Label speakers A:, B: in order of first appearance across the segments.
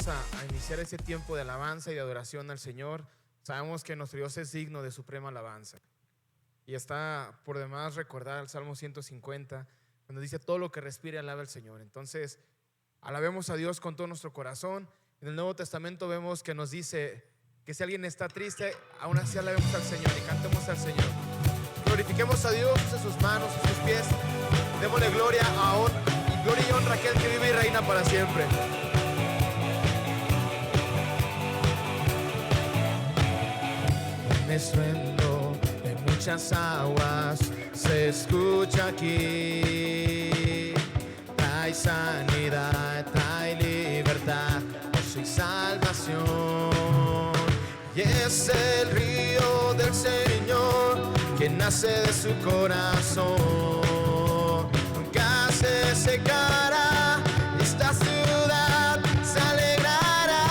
A: vamos a iniciar ese tiempo de alabanza y de adoración al Señor, sabemos que nuestro Dios es digno de suprema alabanza. Y está por demás recordar el Salmo 150, cuando dice: todo lo que respire alaba al Señor. Entonces, alabemos a Dios con todo nuestro corazón. En el Nuevo Testamento vemos que nos dice que si alguien está triste, aún así alabemos al Señor y cantemos al Señor. Glorifiquemos a Dios, use sus manos, sus pies. Démosle gloria y honra a aquel que vive y reina para siempre. Un estruendo de muchas aguas se escucha aquí. Trae sanidad, trae libertad, gozo y salvación. Y es el río del Señor que nace de su corazón. Nunca se secará, esta ciudad se alegrará.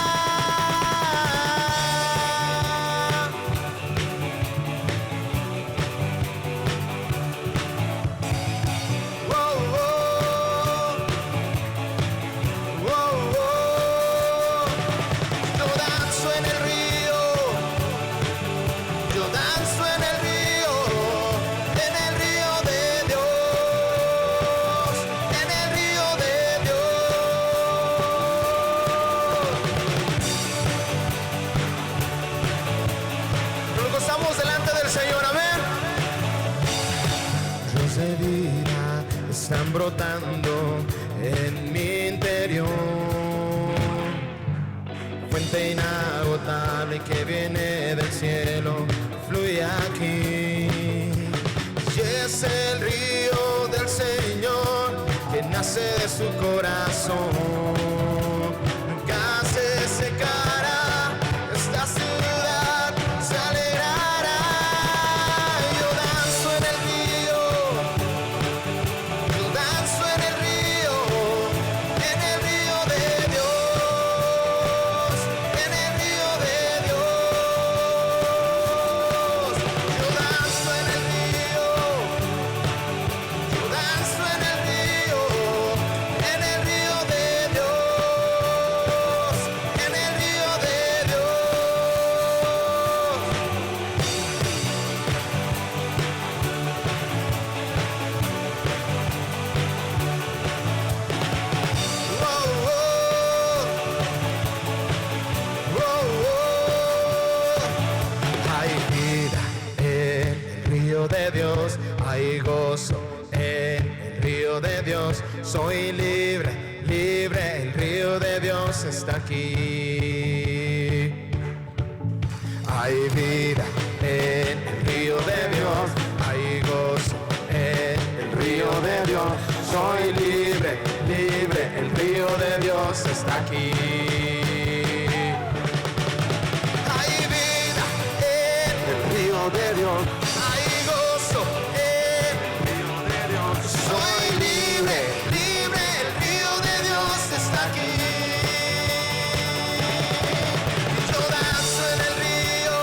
A: Oh, oh, oh, oh. Yo danzo en el río, yo danzo en el río de Dios, en el río de Dios. Nos gozamos delante del Señor, amén. Ríos de vida están brotando en mi interior, fuente inagotable que viene del cielo, fluye aquí. Y es el río del Señor que nace de su corazón. Nunca se secará, esta ciudad se alegrará. Yo danzo en el río, yo danzo en el río de Dios, en el río de Dios. Yo danzo en el río, yo danzo en el río de Dios, en el río de Dios. Oh, oh, oh, oh. Hay vida en el río de Dios, hay gozo en el río de Dios. Soy libre, libre, el río de Dios está aquí. Hay vida en el río de Dios, hay gozo en el río de Dios. Soy libre, libre, el río de Dios está aquí. Hay vida en el río de Dios, hay gozo en el río de Dios. Soy libre, libre, el río de Dios está aquí. Yo danzo en el río,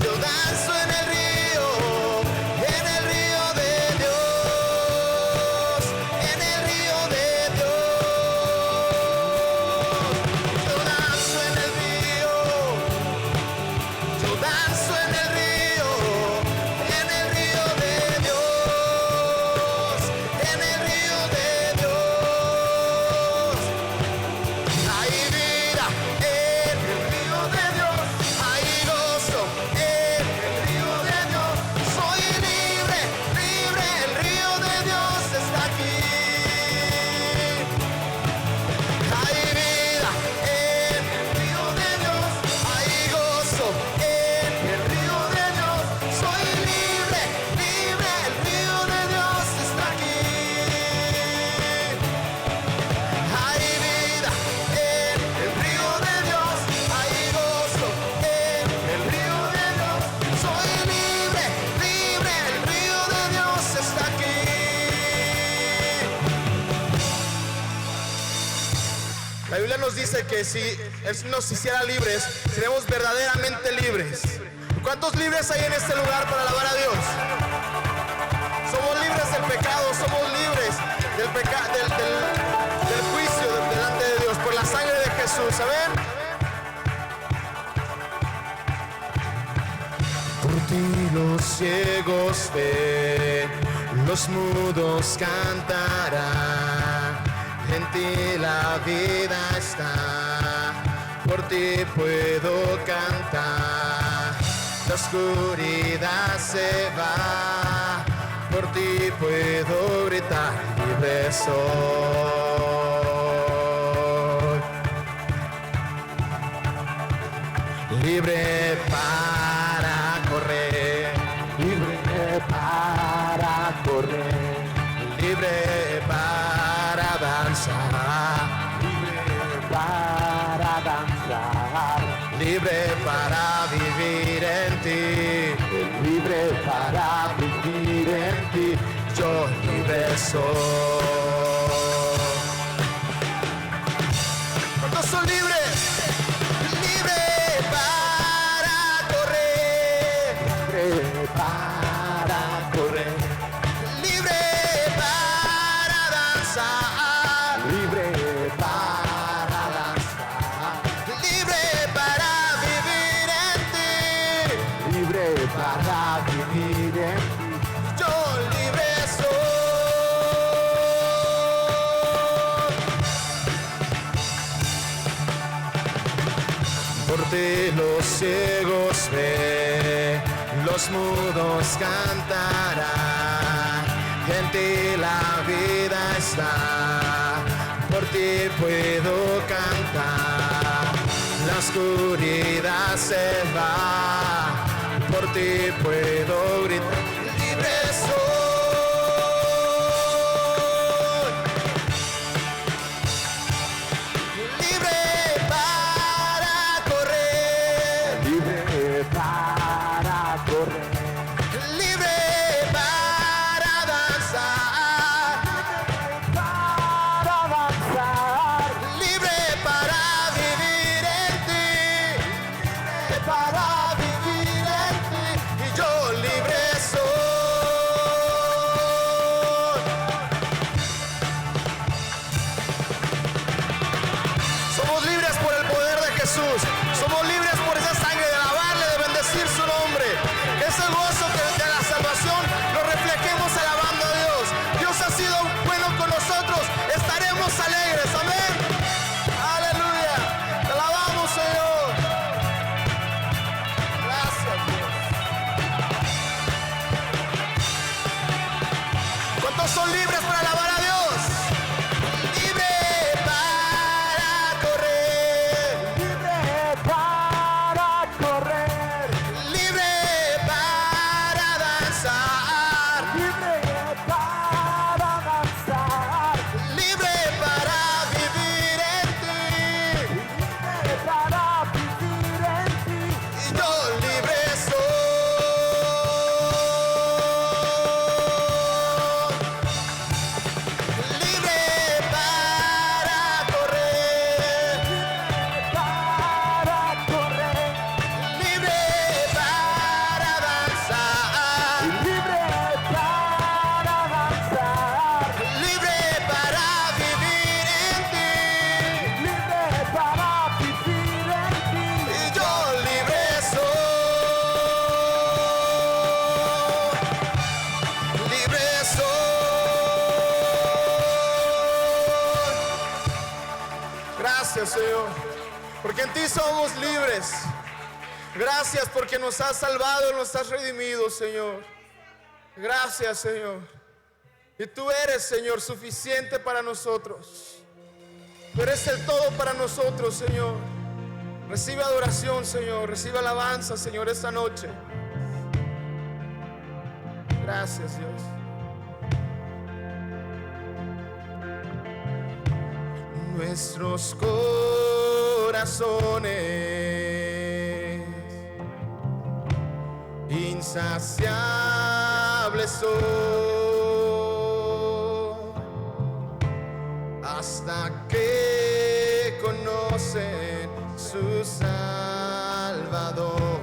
A: yo danzo en el río de Dios, en el río de Dios. Yo danzo en el río, yo danzo en el río de Dios, en el río de Dios. Hay vida en el río de Dios, hay gozo en el río de Dios. Soy libre, libre, el río de Dios está aquí. Hay vida en el río de Dios, hay gozo en el río de Dios. Soy libre, libre, el río de Dios está aquí. Hay vida en el río de Dios, hay gozo en el río de Dios. Soy libre, libre, el río de Dios está aquí. La Biblia nos dice que si Él nos hiciera libres, seremos verdaderamente libres. ¿Cuántos libres hay en este lugar para alabar a Dios? Somos libres del pecado, somos libres del juicio delante de Dios por la sangre ti los ciegos ven, los mudos cantarán, en ti la vida está, por ti puedo cantar, la oscuridad se va, por ti puedo gritar, libre soy, libre para correr, libre para correr, libre para danzar, libre para danzar, libre para vivir en ti, libre para vivir en ti, yo libre soy. ¿Cuántos son libres? Para correr, libre para danzar, libre para danzar, libre para vivir en ti, libre para vivir en ti, yo libre soy. Por ti los ciegos ven, los mudos cantarán, en ti la vida está, por ti puedo cantar, la oscuridad se va, por ti puedo gritar, libre soy, libre para correr, libre para correr, libre para danzar, libre para vivir en ti, libre para vivir en ti, y yo libre soy. Somos libres por el poder de Jesús, somos libres por esa sangre, de alabarle, de bendecir su nombre. Ese gozo que de la salvación lo reflejemos alabando a Dios. Dios ha sido bueno con nosotros, estaremos alegres, amén. Aleluya, te alabamos, Señor. Gracias, Dios. ¿Cuántos son libres para alabar a Dios? Libre para correr, libre para correr, libre para danzar, libre para danzar, libre para vivir en ti, libre para vivir en ti, y yo libre soy, libre para correr, libre para danzar, libre para vivir en ti, libre para vivir en ti, y yo libre soy, libre soy. Gracias, Señor, porque en ti somos libres. Gracias porque nos has salvado, nos has redimido, Señor. Gracias, Señor. Y tú eres, Señor, suficiente para nosotros. Tú eres el todo para nosotros, Señor. Recibe adoración, Señor. Recibe alabanza, Señor, esta noche. Gracias, Dios. Nuestros corazones insaciables son hasta que conocen su Salvador.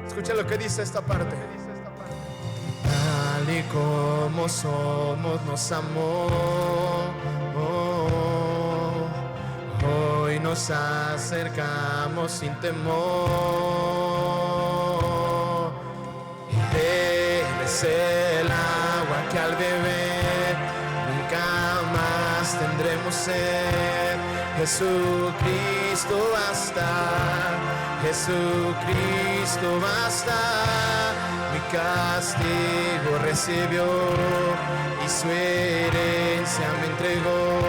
A: Escucha lo que dice esta parte. Tal y como somos nos amó, hoy nos nos acercamos sin temor. Él es el agua que al beber nunca más tendremos sed. Jesucristo basta, Jesucristo basta. Mi castigo recibió y su herencia me entregó.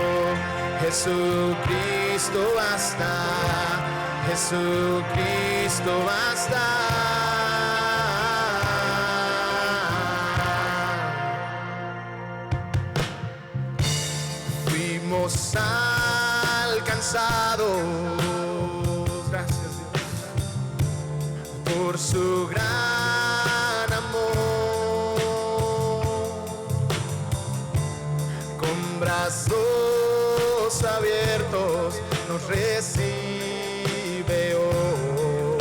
A: Jesucristo basta, Jesucristo basta. Fuimos alcanzados, gracias Dios, por su gran amor. Con brazos abiertos nos recibe hoy.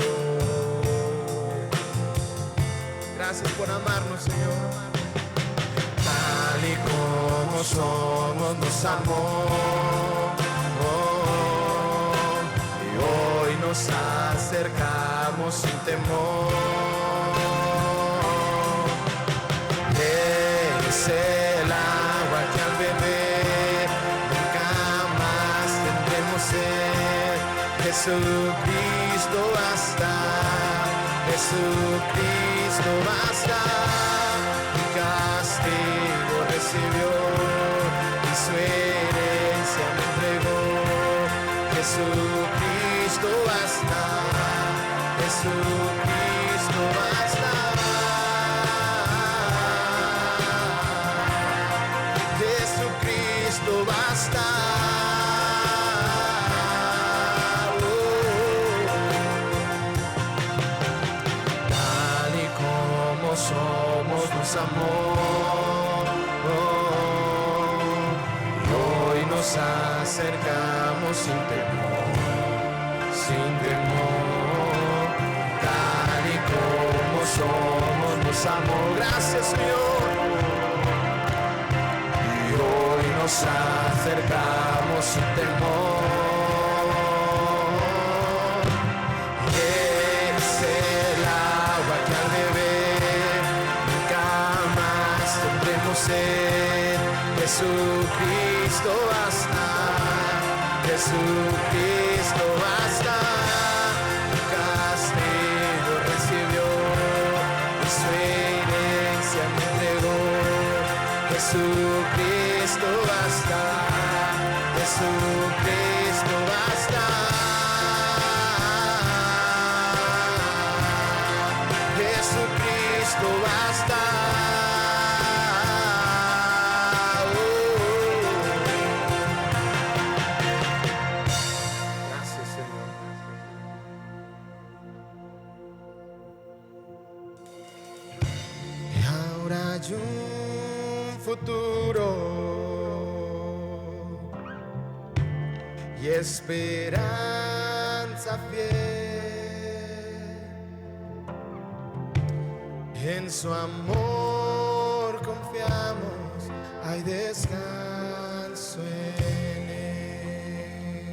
A: Gracias por amarnos, Señor. Tal y como somos nos amó, y hoy nos acercamos sin temor. Él es el agua que al beber nunca más tendremos sed. Jesucristo basta, Jesucristo basta. Mi castigo recibió y su herencia me entregó. Jesucristo basta, Jesucristo basta. Jesucristo basta. Tal y como somos nos amó, y hoy nos acercamos sin temor, sin temor. Tal y como somos nos amó. Gracias, Señor. Hoy nos acercamos sin temor. Es el agua que al beber nunca más tendremos sed. Jesucristo basta, Jesucristo basta. Mi castigo recibió y su herencia me entregó. Jesucristo basta, Jesucristo basta. Jesucristo basta. Gracias, Señor. Y ahora yo futuro y esperanza fiel. En su amor confiamos, hay descanso en él.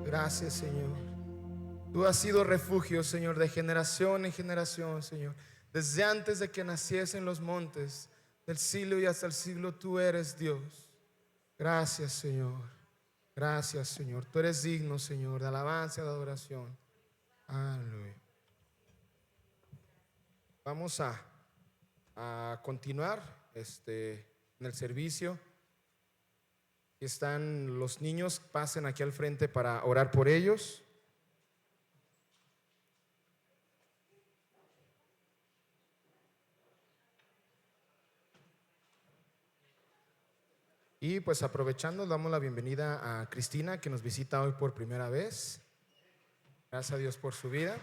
A: Gracias, Señor. Tú has sido refugio, Señor, de generación en generación, Señor. Desde antes de que naciesen los montes, del siglo y hasta el siglo, tú eres Dios. Gracias, Señor. Gracias, Señor. Tú eres digno, Señor, de alabanza y de adoración. Aleluya. Vamos a continuar en el servicio. Aquí están los niños. Pasen aquí al frente para orar por ellos. Y pues aprovechando, damos la bienvenida a Cristina, que nos visita hoy por primera vez. Gracias a Dios por su vida.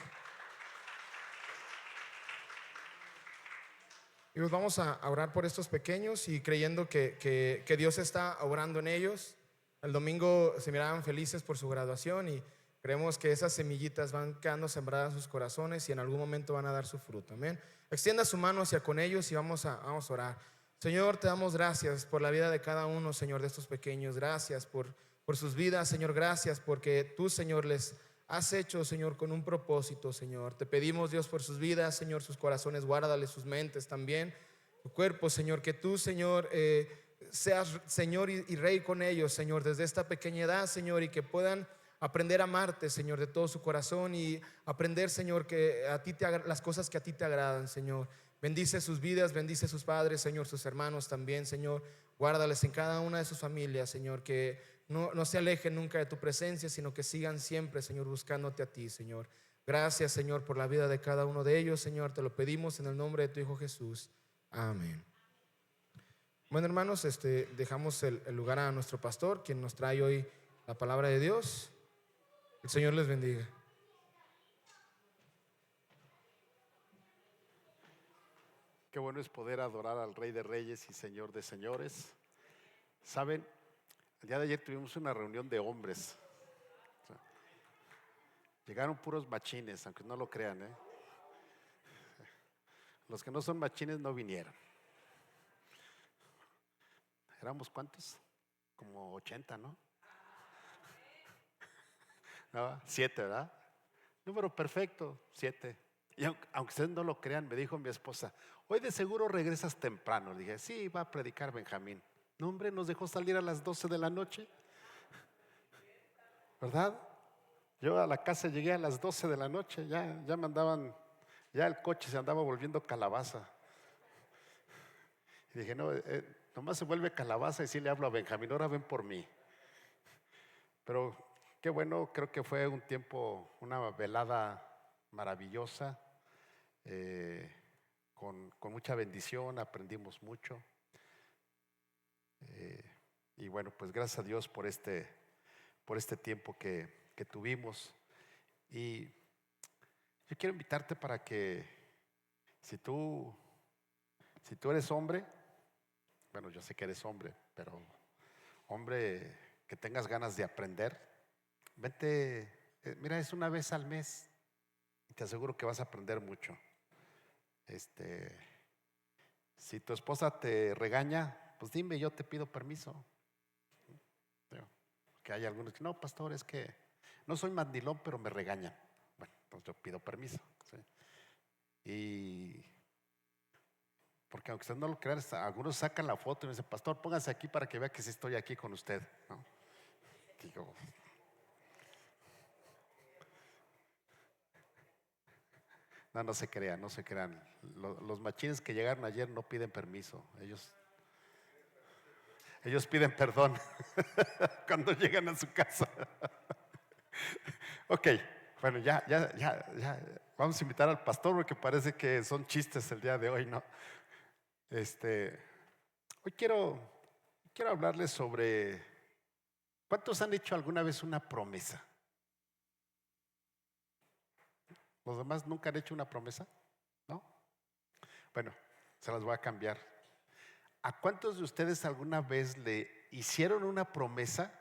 A: Y pues vamos a orar por estos pequeños y creyendo que Dios está obrando en ellos. El domingo se miraban felices por su graduación y creemos que esas semillitas van quedando sembradas en sus corazones y en algún momento van a dar su fruto. Amén. Extienda su mano hacia con ellos y vamos a orar. Señor, te damos gracias por la vida de cada uno, Señor, de estos pequeños. Gracias por por sus vidas, Señor. Gracias porque tú, Señor, les has hecho, Señor, con un propósito, Señor. Te pedimos, Dios, por sus vidas, Señor, sus corazones, guárdales, sus mentes también, su cuerpo, Señor. Que tú, Señor, seas Señor y Rey con ellos, Señor, desde esta pequeña edad, Señor, y que puedan aprender a amarte, Señor, de todo su corazón, y aprender, Señor, que a ti las cosas que a ti te agradan, Señor. Bendice sus vidas, bendice sus padres, Señor, sus hermanos también, Señor. Guárdales en cada una de sus familias, Señor, que no se alejen nunca de tu presencia, sino que sigan siempre, Señor, buscándote a ti, Señor. Gracias, Señor, por la vida de cada uno de ellos, Señor. Te lo pedimos en el nombre de tu Hijo Jesús. Amén. Bueno, hermanos, dejamos el lugar a nuestro pastor, quien nos trae hoy la palabra de Dios. El Señor les bendiga.
B: Qué bueno es poder adorar al Rey de Reyes y Señor de Señores. Saben, el día de ayer tuvimos una reunión de hombres. O sea, llegaron puros machines, aunque no lo crean, ¿eh? Los que no son machines no vinieron. ¿Éramos cuántos? Como 80, ¿no? No, 7, ¿verdad? Número perfecto, 7. Y aunque ustedes no lo crean, me dijo mi esposa, hoy de seguro regresas temprano. Le dije, sí, va a predicar Benjamín. No, hombre, nos dejó salir a las 12 de la noche, ¿verdad? Yo a la casa llegué a las 12 de la noche, ya me andaban, ya el coche se andaba volviendo calabaza. Y dije, no, nomás se vuelve calabaza y sí le hablo a Benjamín, ahora ven por mí. Pero qué bueno, creo que fue un tiempo, una velada maravillosa, con mucha bendición, aprendimos mucho. Y bueno, pues gracias a Dios por este tiempo que tuvimos. Y yo quiero invitarte para que si tú eres hombre, bueno, yo sé que eres hombre, pero hombre que tengas ganas de aprender, vente, mira, es una vez al mes y te aseguro que vas a aprender mucho. Si tu esposa te regaña, pues dime, yo te pido permiso. Que hay algunos que no, pastor, es que no soy mandilón, pero me regañan. Bueno, pues yo pido permiso, ¿sí? Y porque aunque usted no lo crean, algunos sacan la foto y me dicen, pastor, póngase aquí para que vea que sí estoy aquí con usted, ¿no? Digo, no se crean, no se crean. Los machines que llegaron ayer no piden permiso, ellos piden perdón cuando llegan a su casa. Ok, bueno, ya, vamos a invitar al pastor porque parece que son chistes el día de hoy, ¿no? Hoy quiero hablarles sobre ¿cuántos han hecho alguna vez una promesa? ¿Los demás nunca han hecho una promesa? ¿No? Bueno, se las voy a cambiar. ¿A cuántos de ustedes alguna vez le hicieron una promesa?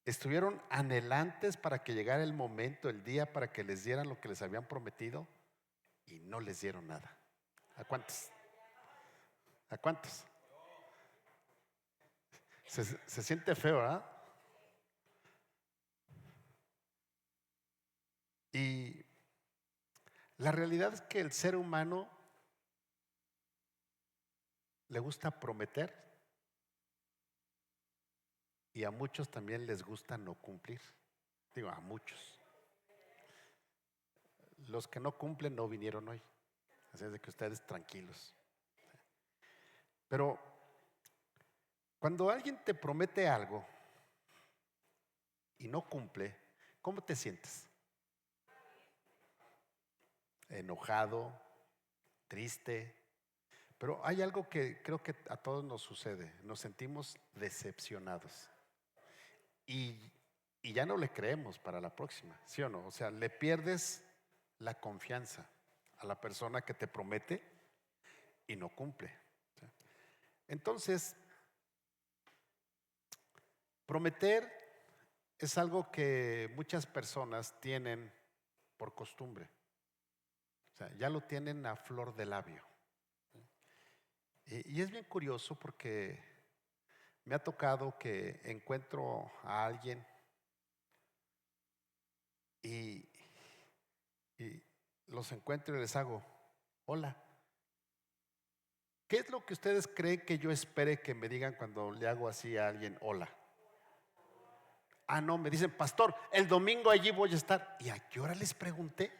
B: ¿Estuvieron anhelantes para que llegara el momento, el día, para que les dieran lo que les habían prometido y no les dieron nada? ¿A cuántos? ¿A cuántos? Se siente feo, ¿verdad? Y la realidad es que el ser humano le gusta prometer y a muchos también les gusta no cumplir. Digo, a muchos. Los que no cumplen no vinieron hoy. Así es de que ustedes tranquilos. Pero cuando alguien te promete algo y no cumple, ¿cómo te sientes? Enojado, triste. Pero hay algo que creo que a todos nos sucede. Nos sentimos decepcionados. Y ya no le creemos para la próxima, ¿sí o no? O sea, le pierdes la confianza a la persona que te promete y no cumple. ¿Sí? Entonces, prometer es algo que muchas personas tienen por costumbre. O sea, ya lo tienen a flor de labio. Y es bien curioso porque Me ha tocado que encuentro a alguien y, y los encuentro y les hago, hola. ¿Qué es lo que ustedes creen que yo espere que me digan cuando le hago así a alguien, hola? Ah, no, me dicen, pastor, el domingo allí voy a estar. ¿Y a qué hora les pregunté?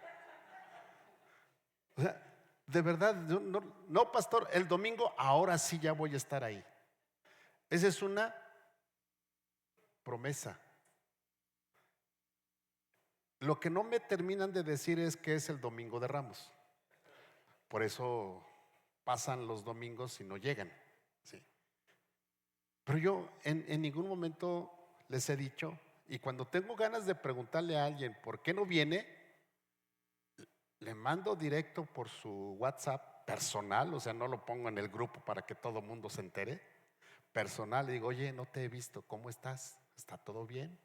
B: O sea, de verdad, no, pastor, el domingo ahora sí ya voy a estar ahí. Esa es una promesa. Lo que no me terminan de decir es que es el domingo de Ramos. Por eso pasan los domingos y no llegan. Sí. Pero yo en ningún momento les he dicho, y cuando tengo ganas de preguntarle a alguien por qué no viene, le mando directo por su WhatsApp personal, o sea, no lo pongo en el grupo para que todo el mundo se entere. Personal, le digo, oye, no te he visto, ¿cómo estás? ¿Está todo bien?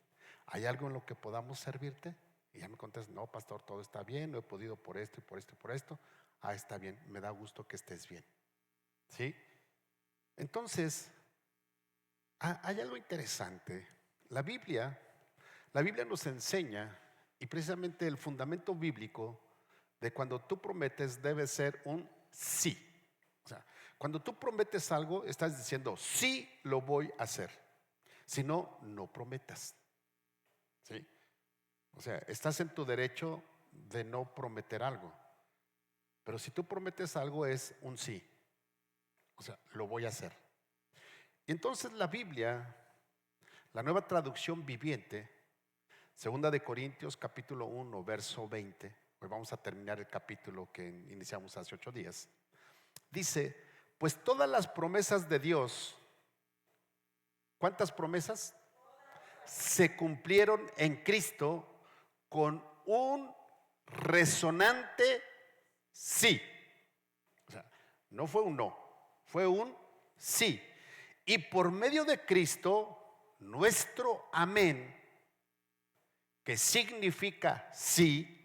B: ¿Hay algo en lo que podamos servirte? Y ya me contesta, no, pastor, todo está bien, no he podido por esto y por esto y por esto. Ah, está bien, me da gusto que estés bien. ¿Sí? Entonces, hay algo interesante. La Biblia nos enseña, y precisamente el fundamento bíblico de cuando tú prometes debe ser un sí. O sea, cuando tú prometes algo, estás diciendo, sí lo voy a hacer. Si no, no prometas. ¿Sí? O sea, estás en tu derecho de no prometer algo. Pero si tú prometes algo es un sí. O sea, lo voy a hacer. Y entonces la Biblia, la Nueva Traducción Viviente, 2 de Corintios capítulo 1, verso 20, pues vamos a terminar el capítulo que iniciamos hace 8 días. Dice, pues todas las promesas de Dios, ¿cuántas promesas? Se cumplieron en Cristo con un resonante sí. O sea, no fue un no, fue un sí. Y por medio de Cristo, nuestro amén, que significa sí,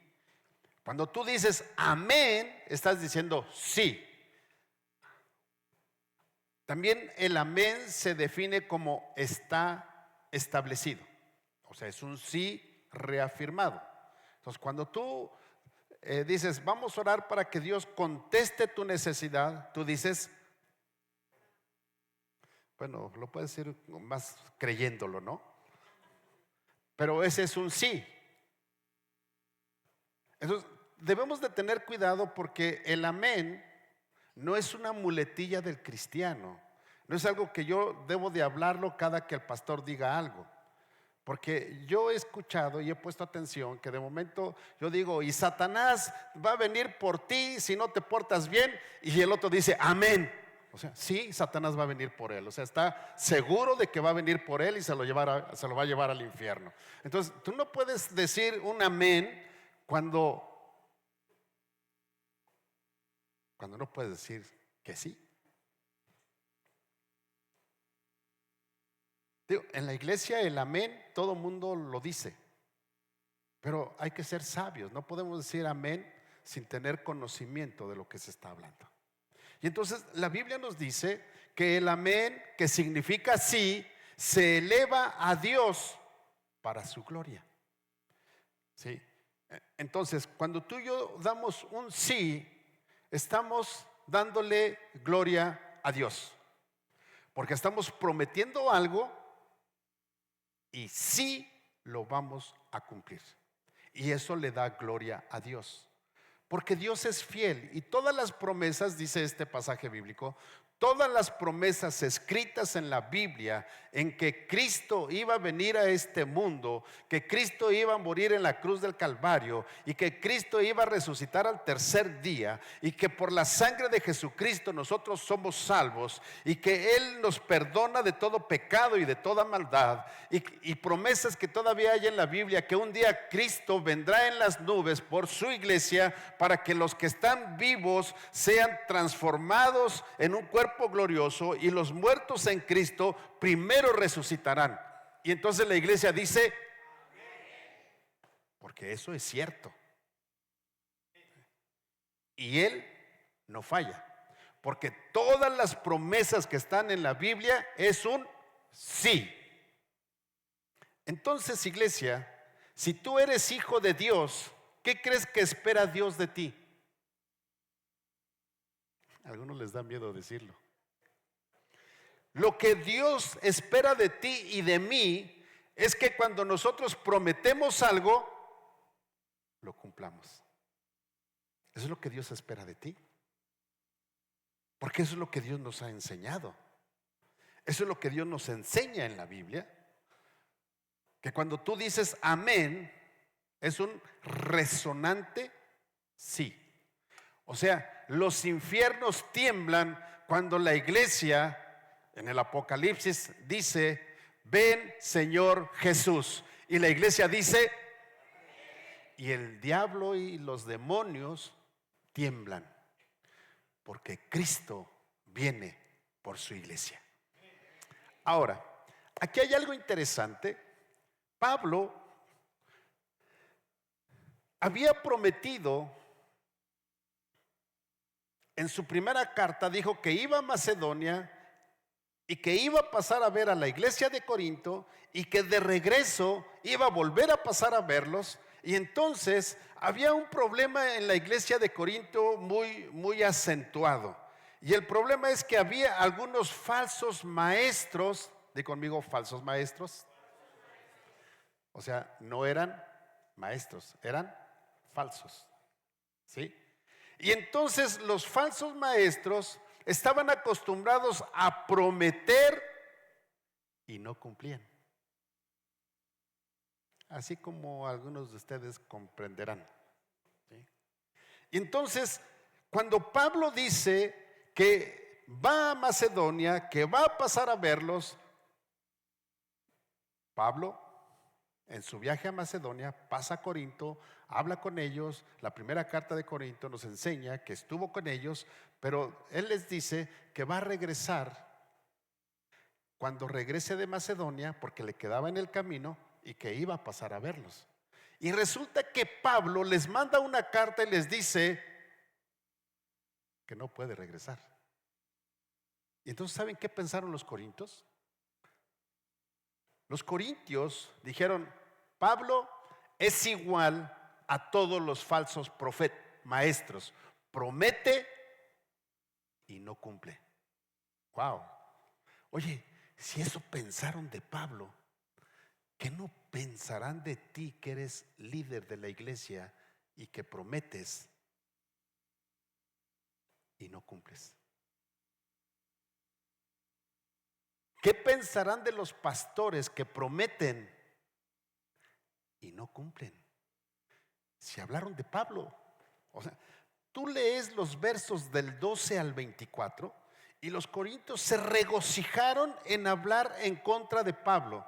B: cuando tú dices amén, estás diciendo sí. También el amén se define como está establecido. O sea, es un sí reafirmado. Entonces, cuando tú dices, vamos a orar para que Dios conteste tu necesidad, tú dices, bueno, lo puedes decir más creyéndolo, ¿no? Pero ese es un sí. Entonces, debemos de tener cuidado porque el amén no es una muletilla del cristiano. No es algo que yo debo de hablarlo cada que el pastor diga algo. Porque yo he escuchado y he puesto atención que de momento yo digo, y Satanás va a venir por ti si no te portas bien, y el otro dice, amén. O sea, sí, Satanás va a venir por él. O sea, está seguro de que va a venir por él y se lo va a llevar al infierno. Entonces, tú no puedes decir un amén cuando no puedes decir que sí. Digo, en la iglesia el amén todo mundo lo dice, pero hay que ser sabios. No podemos decir amén sin tener conocimiento de lo que se está hablando. Y entonces la Biblia nos dice que el amén, que significa sí, se eleva a Dios para su gloria. ¿Sí? Entonces, cuando tú y yo damos un sí, estamos dándole gloria a Dios, porque estamos prometiendo algo y sí lo vamos a cumplir. Y eso le da gloria a Dios, porque Dios es fiel y todas las promesas, dice este pasaje bíblico, todas las promesas escritas en la Biblia en que Cristo iba a venir a este mundo, que Cristo iba a morir en la cruz del Calvario y que Cristo iba a resucitar al tercer día y que por la sangre de Jesucristo nosotros somos salvos y que Él nos perdona de todo pecado y de toda maldad, y promesas que todavía hay en la Biblia, que un día Cristo vendrá en las nubes por su iglesia para que los que están vivos sean transformados en un cuerpo glorioso y los muertos en Cristo primero resucitarán. Y entonces la iglesia dice, porque eso es cierto. Y Él no falla, porque todas las promesas que están en la Biblia es un Sí. Entonces, iglesia, si tú eres hijo de Dios, ¿qué crees que espera Dios de ti? A algunos les da miedo decirlo. Lo que Dios espera de ti y de mí es que cuando nosotros prometemos algo, lo cumplamos. Eso es lo que Dios espera de ti. Porque eso es lo que Dios nos ha enseñado. Eso es lo que Dios nos enseña en la Biblia. Que cuando tú dices amén, es un resonante sí. O sea, los infiernos tiemblan cuando la iglesia en el Apocalipsis dice: ven, Señor Jesús. Y la iglesia dice, y el diablo y los demonios tiemblan, porque Cristo viene por su iglesia. Ahora, aquí hay algo interesante. Pablo había prometido en su primera carta, dijo que iba a Macedonia y que iba a pasar a ver a la iglesia de Corinto y que de regreso iba a volver a pasar a verlos. Y entonces había un problema en la iglesia de Corinto muy acentuado. Y el problema es que había algunos falsos maestros, di conmigo, falsos maestros. O sea, no eran maestros, eran falsos. ¿Sí? Y entonces los falsos maestros estaban acostumbrados a prometer y no cumplían. Así como algunos de ustedes comprenderán. ¿Sí? Y entonces, cuando Pablo dice que va a Macedonia, que va a pasar a verlos, Pablo en su viaje a Macedonia pasa a Corinto, habla con ellos. La primera carta de Corinto nos enseña que estuvo con ellos, pero él les dice que va a regresar cuando regrese de Macedonia, porque le quedaba en el camino y que iba a pasar a verlos. Y resulta que Pablo les manda una carta y les dice que no puede regresar. Y entonces, ¿saben qué pensaron los corintios? Los corintios dijeron: Pablo es igual a todos los falsos maestros, promete y no cumple. Wow. Oye, si eso pensaron de Pablo, ¿qué no pensarán de ti, que eres líder de la iglesia y que prometes y no cumples? ¿Qué pensarán de los pastores que prometen y no cumplen? Si hablaron de Pablo, o sea, tú lees los versos del 12 al 24 y los corintios se regocijaron en hablar en contra de Pablo.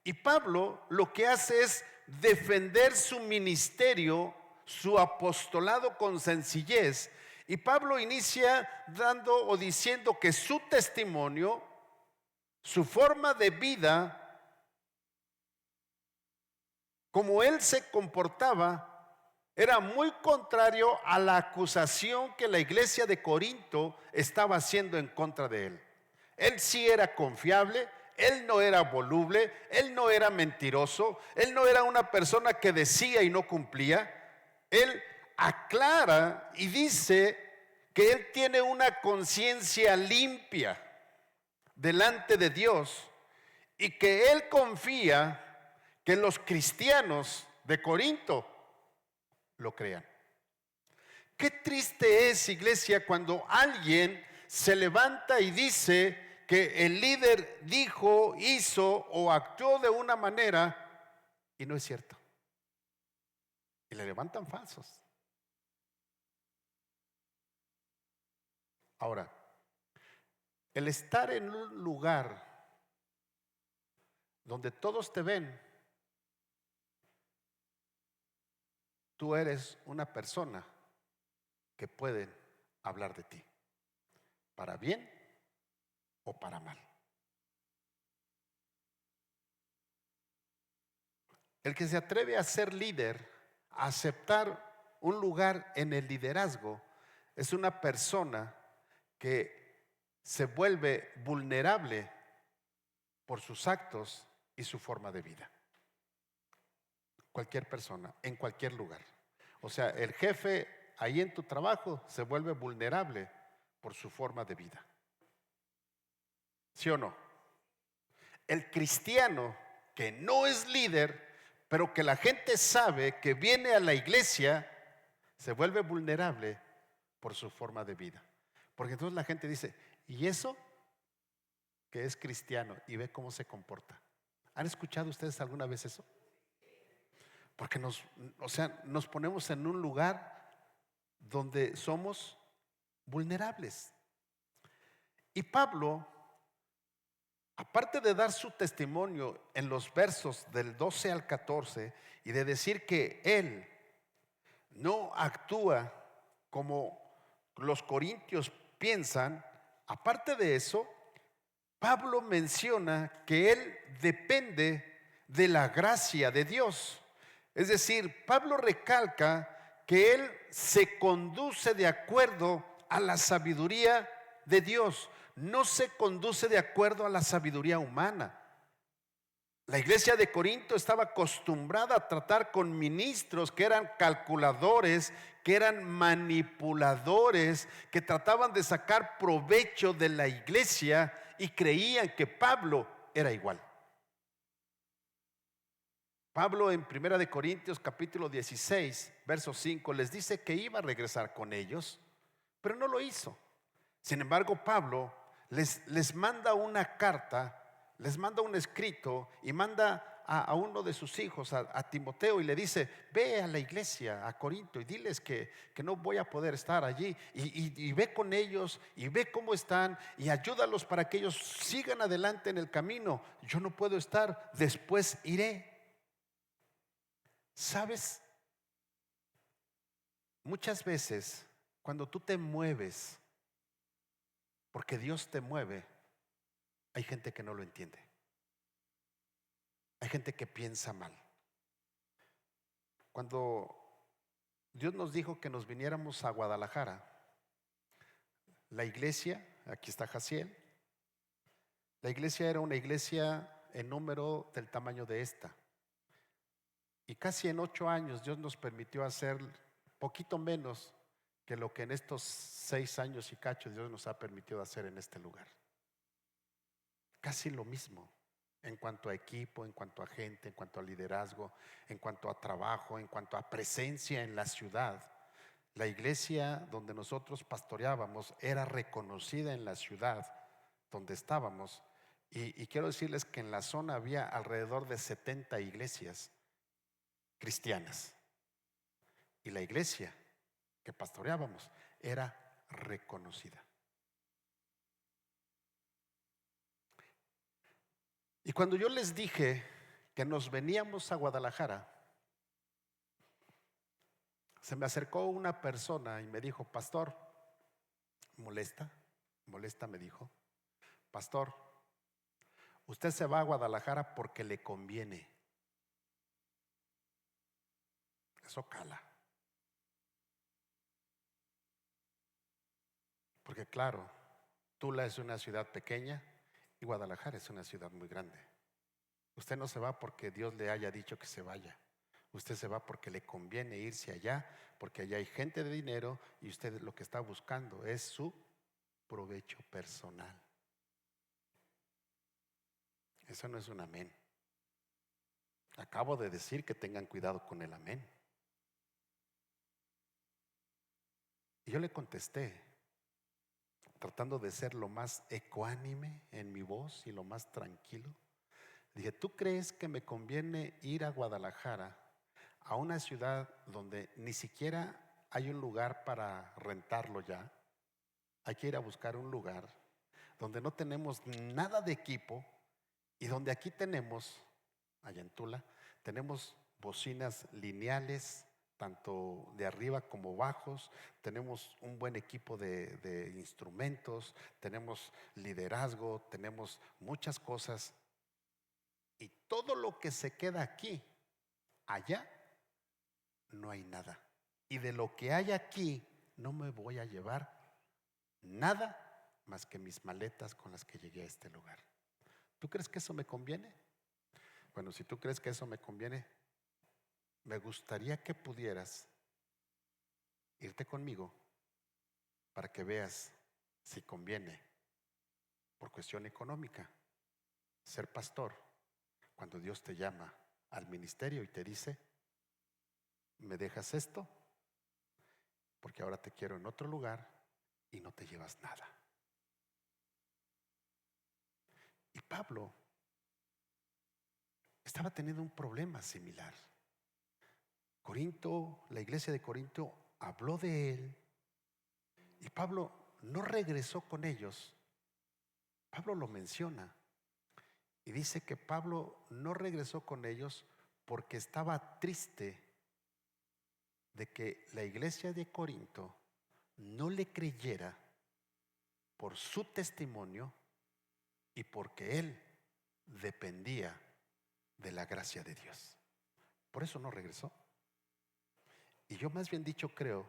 B: Y Pablo lo que hace es defender su ministerio, su apostolado con sencillez. Y Pablo inicia dando o diciendo que su testimonio, su forma de vida, como él se comportaba, era muy contrario a la acusación que la iglesia de Corinto estaba haciendo en contra de él. Él sí era confiable, él no era voluble, él no era mentiroso, él no era una persona que decía y no cumplía. Él aclara y dice que él tiene una conciencia limpia delante de Dios y que él confía que los cristianos de Corinto lo crean. Qué triste es, iglesia, cuando alguien se levanta y dice que el líder dijo, hizo o actuó de una manera y no es cierto. Y le levantan falsos. Ahora, el estar en un lugar donde todos te ven, tú eres una persona que pueden hablar de ti, para bien o para mal. El que se atreve a ser líder, a aceptar un lugar en el liderazgo, es una persona que se vuelve vulnerable por sus actos y su forma de vida. Cualquier persona, en cualquier lugar. O sea, el jefe ahí en tu trabajo se vuelve vulnerable por su forma de vida. ¿Sí o no? El cristiano que no es líder, pero que la gente sabe que viene a la iglesia, se vuelve vulnerable por su forma de vida. Porque entonces la gente dice, ¿y eso? Que es cristiano, y ve cómo se comporta. ¿Han escuchado ustedes alguna vez eso? Porque nos ponemos en un lugar donde somos vulnerables. Y Pablo, aparte de dar su testimonio en los versos del 12 al 14 y de decir que él no actúa como los corintios piensan, aparte de eso, Pablo menciona que él depende de la gracia de Dios. Es decir, Pablo recalca que él se conduce de acuerdo a la sabiduría de Dios, no se conduce de acuerdo a la sabiduría humana. La iglesia de Corinto estaba acostumbrada a tratar con ministros que eran calculadores, que eran manipuladores, que trataban de sacar provecho de la iglesia y creían que Pablo era igual. Pablo en 1 de Corintios capítulo 16, verso 5 les dice que iba a regresar con ellos, pero no lo hizo. Sin embargo, Pablo les manda una carta, les manda un escrito y manda a uno de sus hijos, a Timoteo, y le dice: ve a la iglesia, a Corinto, y diles que no voy a poder estar allí, y ve con ellos y ve cómo están y ayúdalos para que ellos sigan adelante en el camino. Yo no puedo estar, después iré. ¿Sabes? Muchas veces cuando tú te mueves porque Dios te mueve, hay gente que no lo entiende. Hay gente que piensa mal. Cuando Dios nos dijo que nos viniéramos a Guadalajara, la iglesia, aquí está Jaciel, la iglesia era una iglesia en número del tamaño de esta. Y casi en 8 años Dios nos permitió hacer poquito menos que lo que en estos 6 años y cacho Dios nos ha permitido hacer en este lugar. Casi lo mismo en cuanto a equipo, en cuanto a gente, en cuanto a liderazgo, en cuanto a trabajo, en cuanto a presencia en la ciudad. La iglesia donde nosotros pastoreábamos era reconocida en la ciudad donde estábamos. Y quiero decirles que en la zona había alrededor de 70 iglesias cristianas. Y la iglesia que pastoreábamos era reconocida. Y cuando yo les dije que nos veníamos a Guadalajara, se me acercó una persona y me dijo: pastor, molesta, me dijo, pastor, usted se va a Guadalajara porque le conviene. Eso cala. Porque claro, Tula es una ciudad pequeña y Guadalajara es una ciudad muy grande. Usted no se va porque Dios le haya dicho que se vaya. Usted se va porque le conviene irse allá, porque allá hay gente de dinero y usted lo que está buscando es su provecho personal. Eso no es un amén. Acabo de decir que tengan cuidado con el amén. Y yo le contesté, tratando de ser lo más ecuánime en mi voz y lo más tranquilo. Dije: ¿tú crees que me conviene ir a Guadalajara, a una ciudad donde ni siquiera hay un lugar para rentarlo ya? Hay que ir a buscar un lugar donde no tenemos nada de equipo y donde aquí tenemos, allá en Tula, tenemos bocinas lineales, tanto de arriba como bajos, tenemos un buen equipo de instrumentos, tenemos liderazgo, tenemos muchas cosas, y todo lo que se queda aquí, allá no hay nada. Y de lo que hay aquí no me voy a llevar nada más que mis maletas con las que llegué a este lugar. ¿Tú crees que eso me conviene? Bueno, si tú crees que eso me conviene, me gustaría que pudieras irte conmigo para que veas si conviene, por cuestión económica, ser pastor cuando Dios te llama al ministerio y te dice: me dejas esto porque ahora te quiero en otro lugar y no te llevas nada. Y Pablo estaba teniendo un problema similar. Corinto, la iglesia de Corinto habló de él y Pablo no regresó con ellos. Pablo lo menciona y dice que Pablo no regresó con ellos porque estaba triste de que la iglesia de Corinto no le creyera por su testimonio y porque él dependía de la gracia de Dios. Por eso no regresó. Y yo más bien dicho creo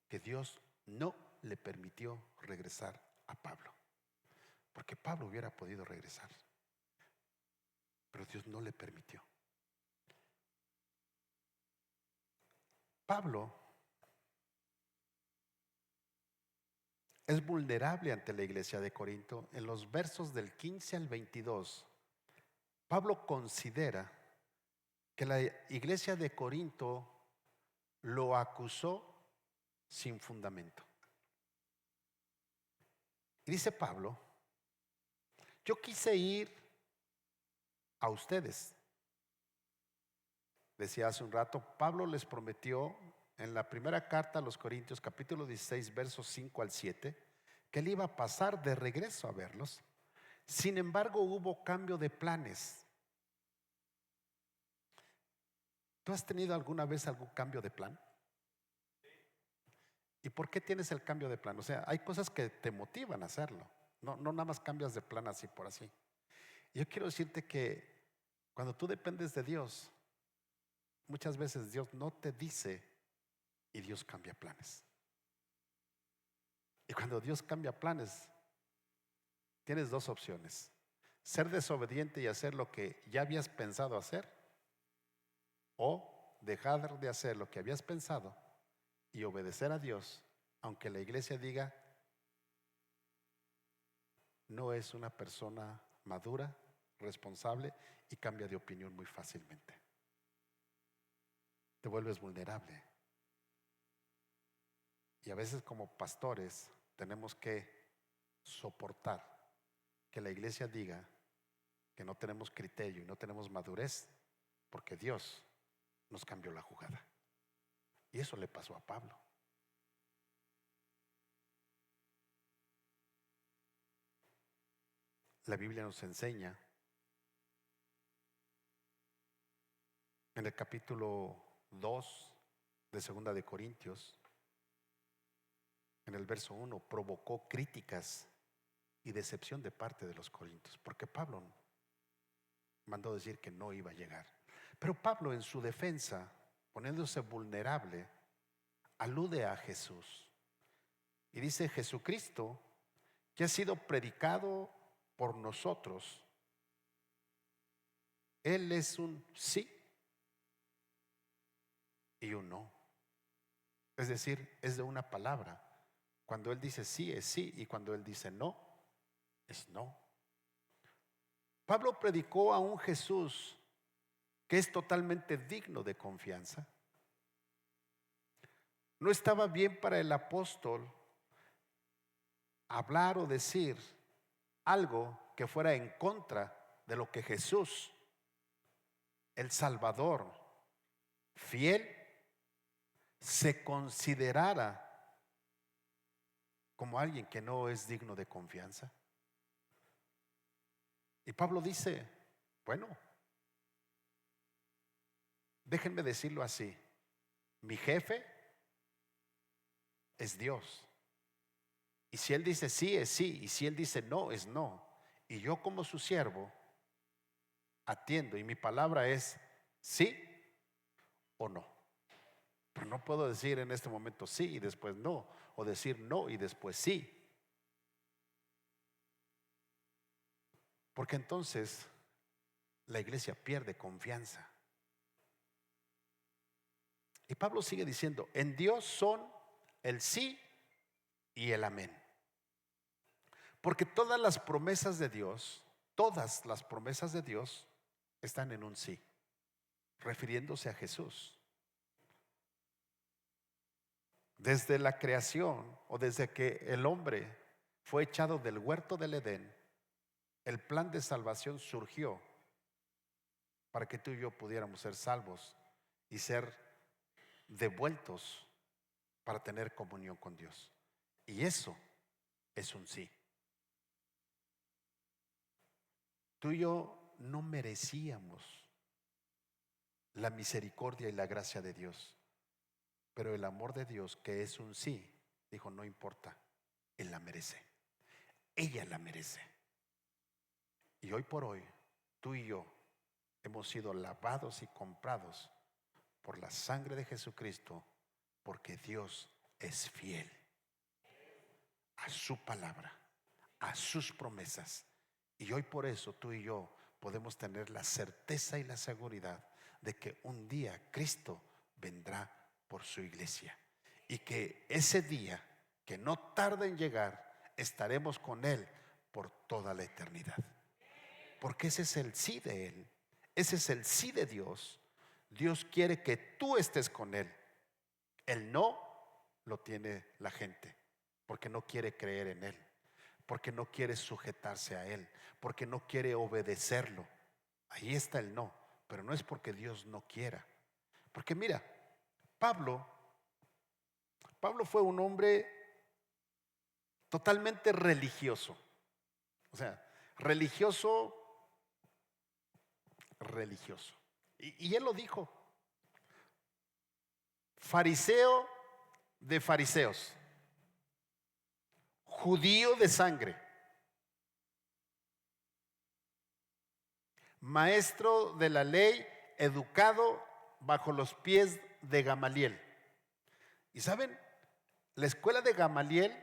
B: que Dios no le permitió regresar a Pablo, porque Pablo hubiera podido regresar, pero Dios no le permitió. Pablo es vulnerable ante la iglesia de Corinto. En los versos del 15 al 22, Pablo considera que la iglesia de Corinto lo acusó sin fundamento. Y dice Pablo: yo quise ir a ustedes. Decía hace un rato, Pablo les prometió en la primera carta a los Corintios, capítulo 16, versos 5 al 7, que él iba a pasar de regreso a verlos. Sin embargo, hubo cambio de planes. ¿Tú has tenido alguna vez algún cambio de plan? ¿Y por qué tienes el cambio de plan? O sea, hay cosas que te motivan a hacerlo. No nada más cambias de plan así por así. Yo quiero decirte que cuando tú dependes de Dios, muchas veces Dios no te dice y Dios cambia planes. Y cuando Dios cambia planes, tienes dos opciones: ser desobediente y hacer lo que ya habías pensado hacer, o dejar de hacer lo que habías pensado y obedecer a Dios, aunque la iglesia diga: no es una persona madura, responsable, y cambia de opinión muy fácilmente. Te vuelves vulnerable. Y a veces como pastores tenemos que soportar que la iglesia diga que no tenemos criterio y no tenemos madurez, porque Dios nos cambió la jugada. Y eso le pasó a Pablo. La Biblia nos enseña en el capítulo 2 de Segunda de Corintios, en el verso 1, provocó críticas y decepción de parte de los corintios, porque Pablo mandó decir que no iba a llegar. Pero Pablo, en su defensa, poniéndose vulnerable, alude a Jesús y dice: Jesucristo, que ha sido predicado por nosotros, Él es un sí y un no. Es decir, es de una palabra. Cuando Él dice sí, es sí, y cuando Él dice no, es no. Pablo predicó a un Jesús que es totalmente digno de confianza. No estaba bien para el apóstol hablar o decir algo que fuera en contra de lo que Jesús, el Salvador fiel, se considerara como alguien que no es digno de confianza. Y Pablo dice: bueno, déjenme decirlo así, mi jefe es Dios, y si Él dice sí, es sí, y si Él dice no, es no, y yo como su siervo atiendo, y mi palabra es sí o no. Pero no puedo decir en este momento sí y después no, o decir no y después sí, Porque entonces la iglesia pierde confianza. Y Pablo sigue diciendo, en Dios son el sí y el amén. Porque todas las promesas de Dios están en un sí, refiriéndose a Jesús. Desde la creación o desde que el hombre fue echado del huerto del Edén, el plan de salvación surgió para que tú y yo pudiéramos ser salvos y ser devueltos para tener comunión con Dios. Y eso es un sí. Tú y yo no merecíamos la misericordia y la gracia de Dios, pero el amor de Dios, que es un sí, dijo, no importa, Él la merece, ella la merece. Y hoy por hoy, tú y yo hemos sido lavados y comprados por la sangre de Jesucristo, porque Dios es fiel a su palabra, a sus promesas. Y hoy por eso tú y yo podemos tener la certeza y la seguridad de que un día Cristo vendrá por su iglesia, y que ese día, que no tarda en llegar, estaremos con Él por toda la eternidad. Porque ese es el sí de Él, ese es el sí de Dios. Dios quiere que tú estés con Él. El no lo tiene la gente, porque no quiere creer en Él, porque no quiere sujetarse a Él, porque no quiere obedecerlo. Ahí está el no, pero no es porque Dios no quiera. Porque mira, Pablo fue un hombre totalmente religioso. O sea, religioso. Y él lo dijo: fariseo de fariseos, judío de sangre, maestro de la ley, educado bajo los pies de Gamaliel. Y saben, la escuela de Gamaliel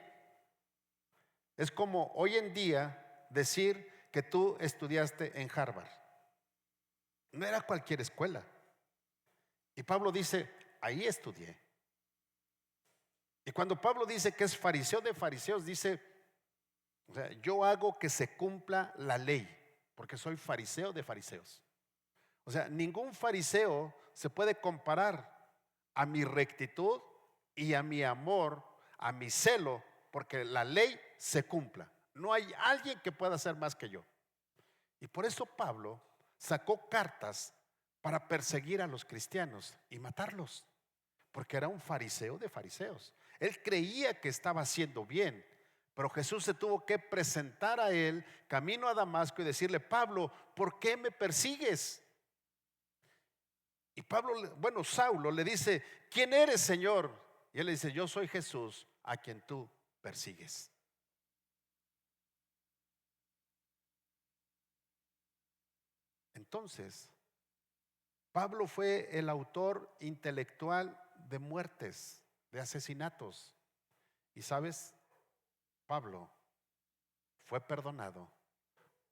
B: es como hoy en día decir que tú estudiaste en Harvard. No era cualquier escuela. Y Pablo dice, ahí estudié. Y cuando Pablo dice que es fariseo de fariseos, dice, o sea, yo hago que se cumpla la ley, porque soy fariseo de fariseos. O sea, ningún fariseo se puede comparar a mi rectitud y a mi amor, a mi celo, porque la ley se cumpla. No hay alguien que pueda hacer más que yo. Y por eso Pablo sacó cartas para perseguir a los cristianos y matarlos, porque era un fariseo de fariseos. Él creía que estaba haciendo bien, pero Jesús se tuvo que presentar a él camino a Damasco y decirle: Pablo, ¿por qué me persigues? Y Saulo le dice: ¿quién eres, Señor? Y él le dice: yo soy Jesús a quien tú persigues. Entonces, Pablo fue el autor intelectual de muertes, de asesinatos. Y sabes, Pablo fue perdonado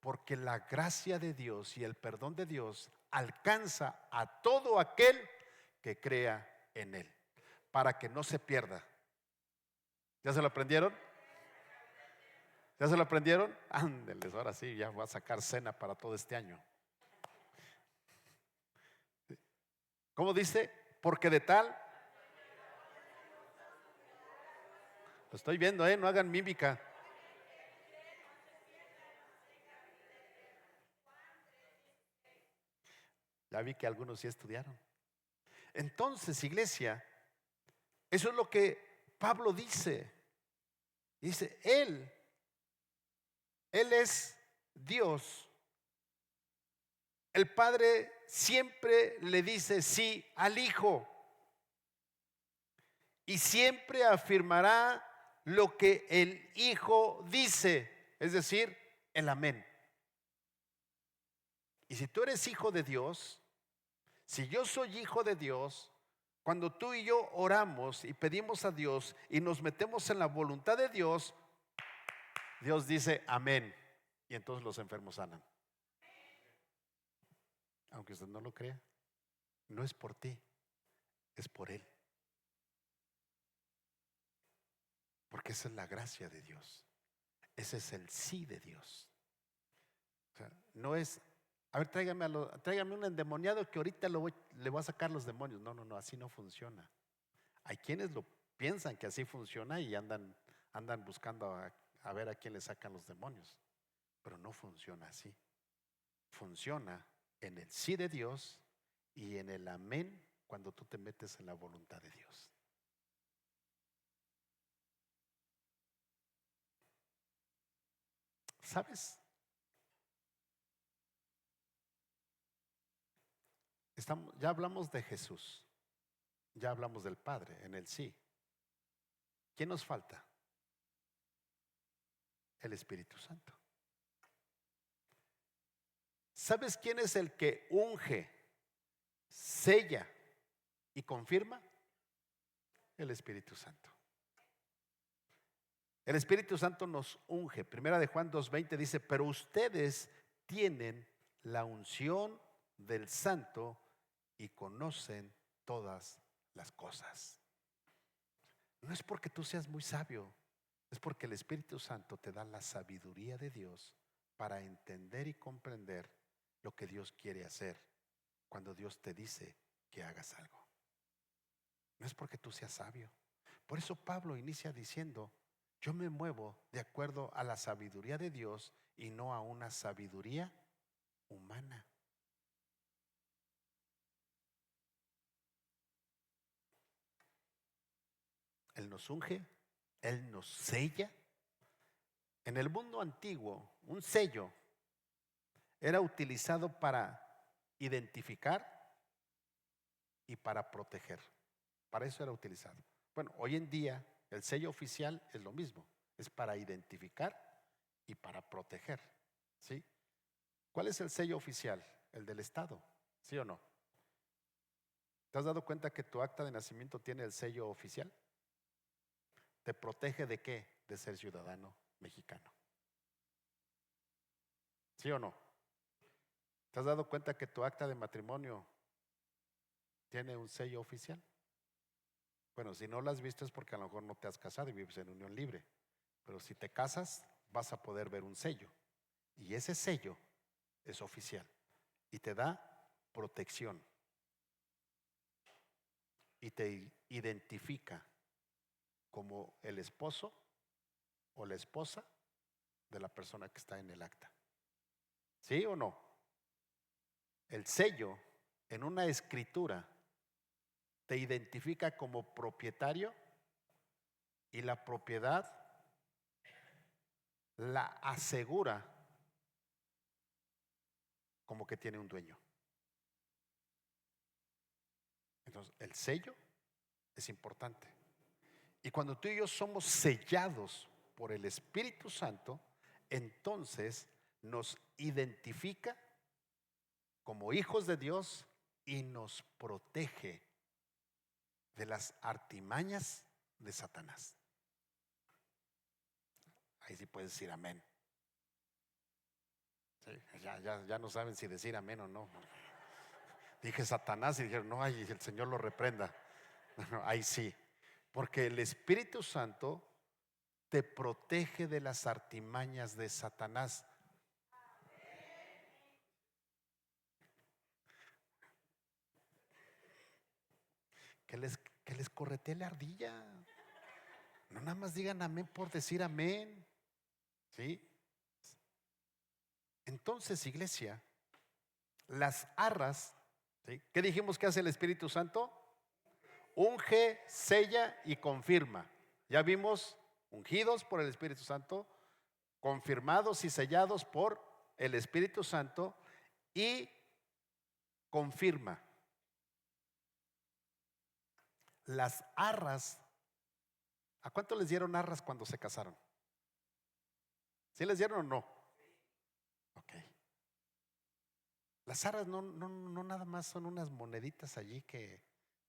B: porque la gracia de Dios y el perdón de Dios alcanza a todo aquel que crea en Él, para que no se pierda. ¿Ya se lo aprendieron? ¿Ya se lo aprendieron? Ándeles, ahora sí, ya voy a sacar cena para todo este año. ¿Cómo dice? Porque de tal. Lo estoy viendo, no hagan mímica. Ya vi que algunos sí estudiaron. Entonces, iglesia, eso es lo que Pablo dice. Dice, Él es Dios. El Padre siempre le dice sí al Hijo y siempre afirmará lo que el Hijo dice, es decir, el amén. Y si tú eres hijo de Dios, si yo soy hijo de Dios, cuando tú y yo oramos y pedimos a Dios y nos metemos en la voluntad de Dios, Dios dice amén, y entonces los enfermos sanan. aunque usted no lo crea, no es por ti, es por Él. Porque esa es la gracia de Dios. Ese es el sí de Dios. O sea, no es, a ver, tráigame un endemoniado que ahorita le voy a sacar los demonios. No, no, no, así no funciona. Hay quienes lo piensan que así funciona y andan buscando a ver a quién le sacan los demonios. Pero no funciona así. Funciona en el sí de Dios y en el amén cuando tú te metes en la voluntad de Dios. ¿Sabes? Ya hablamos de Jesús, ya hablamos del Padre en el sí. ¿Quién nos falta? El Espíritu Santo. ¿Sabes quién es el que unge, sella y confirma? El Espíritu Santo. El Espíritu Santo nos unge. Primera de Juan 2:20 dice: pero ustedes tienen la unción del Santo y conocen todas las cosas. No es porque tú seas muy sabio, es porque el Espíritu Santo te da la sabiduría de Dios para entender y comprender lo que Dios quiere hacer cuando Dios te dice que hagas algo. No es porque tú seas sabio. Por eso Pablo inicia diciendo: yo me muevo de acuerdo a la sabiduría de Dios y no a una sabiduría humana. Él nos unge, Él nos sella. En el mundo antiguo, un sello era utilizado para identificar y para proteger. Para eso era utilizado. Bueno, hoy en día el sello oficial es lo mismo, es para identificar y para proteger, ¿sí? ¿Cuál es el sello oficial? El del Estado, ¿sí o no? ¿Te has dado cuenta que tu acta de nacimiento tiene el sello oficial? ¿Te protege de qué? De ser ciudadano mexicano. ¿Sí o no? ¿Te has dado cuenta que tu acta de matrimonio tiene un sello oficial? Bueno, si no lo has visto es porque a lo mejor no te has casado y vives en unión libre. Pero si te casas, vas a poder ver un sello. Y ese sello es oficial y te da protección y te identifica como el esposo o la esposa de la persona que está en el acta. ¿Sí o no? El sello en una escritura te identifica como propietario y la propiedad la asegura como que tiene un dueño. Entonces, el sello es importante. Y cuando tú y yo somos sellados por el Espíritu Santo, entonces nos identifica como hijos de Dios y nos protege de las artimañas de Satanás. Ahí sí puedes decir amén. Sí, ya no saben si decir amén o no. Dije Satanás y dijeron, no, ay, el Señor lo reprenda. No, ahí sí, porque el Espíritu Santo te protege de las artimañas de Satanás. Que les corretee la ardilla. No nada más digan amén por decir amén. ¿Sí? Entonces, iglesia, las arras, ¿sí? ¿Qué dijimos que hace el Espíritu Santo? Unge, sella y confirma. Ya vimos ungidos por el Espíritu Santo, confirmados y sellados por el Espíritu Santo y confirma. Las arras, ¿a cuánto les dieron arras cuando se casaron? ¿Sí les dieron o no? Ok. Las arras no nada más son unas moneditas allí que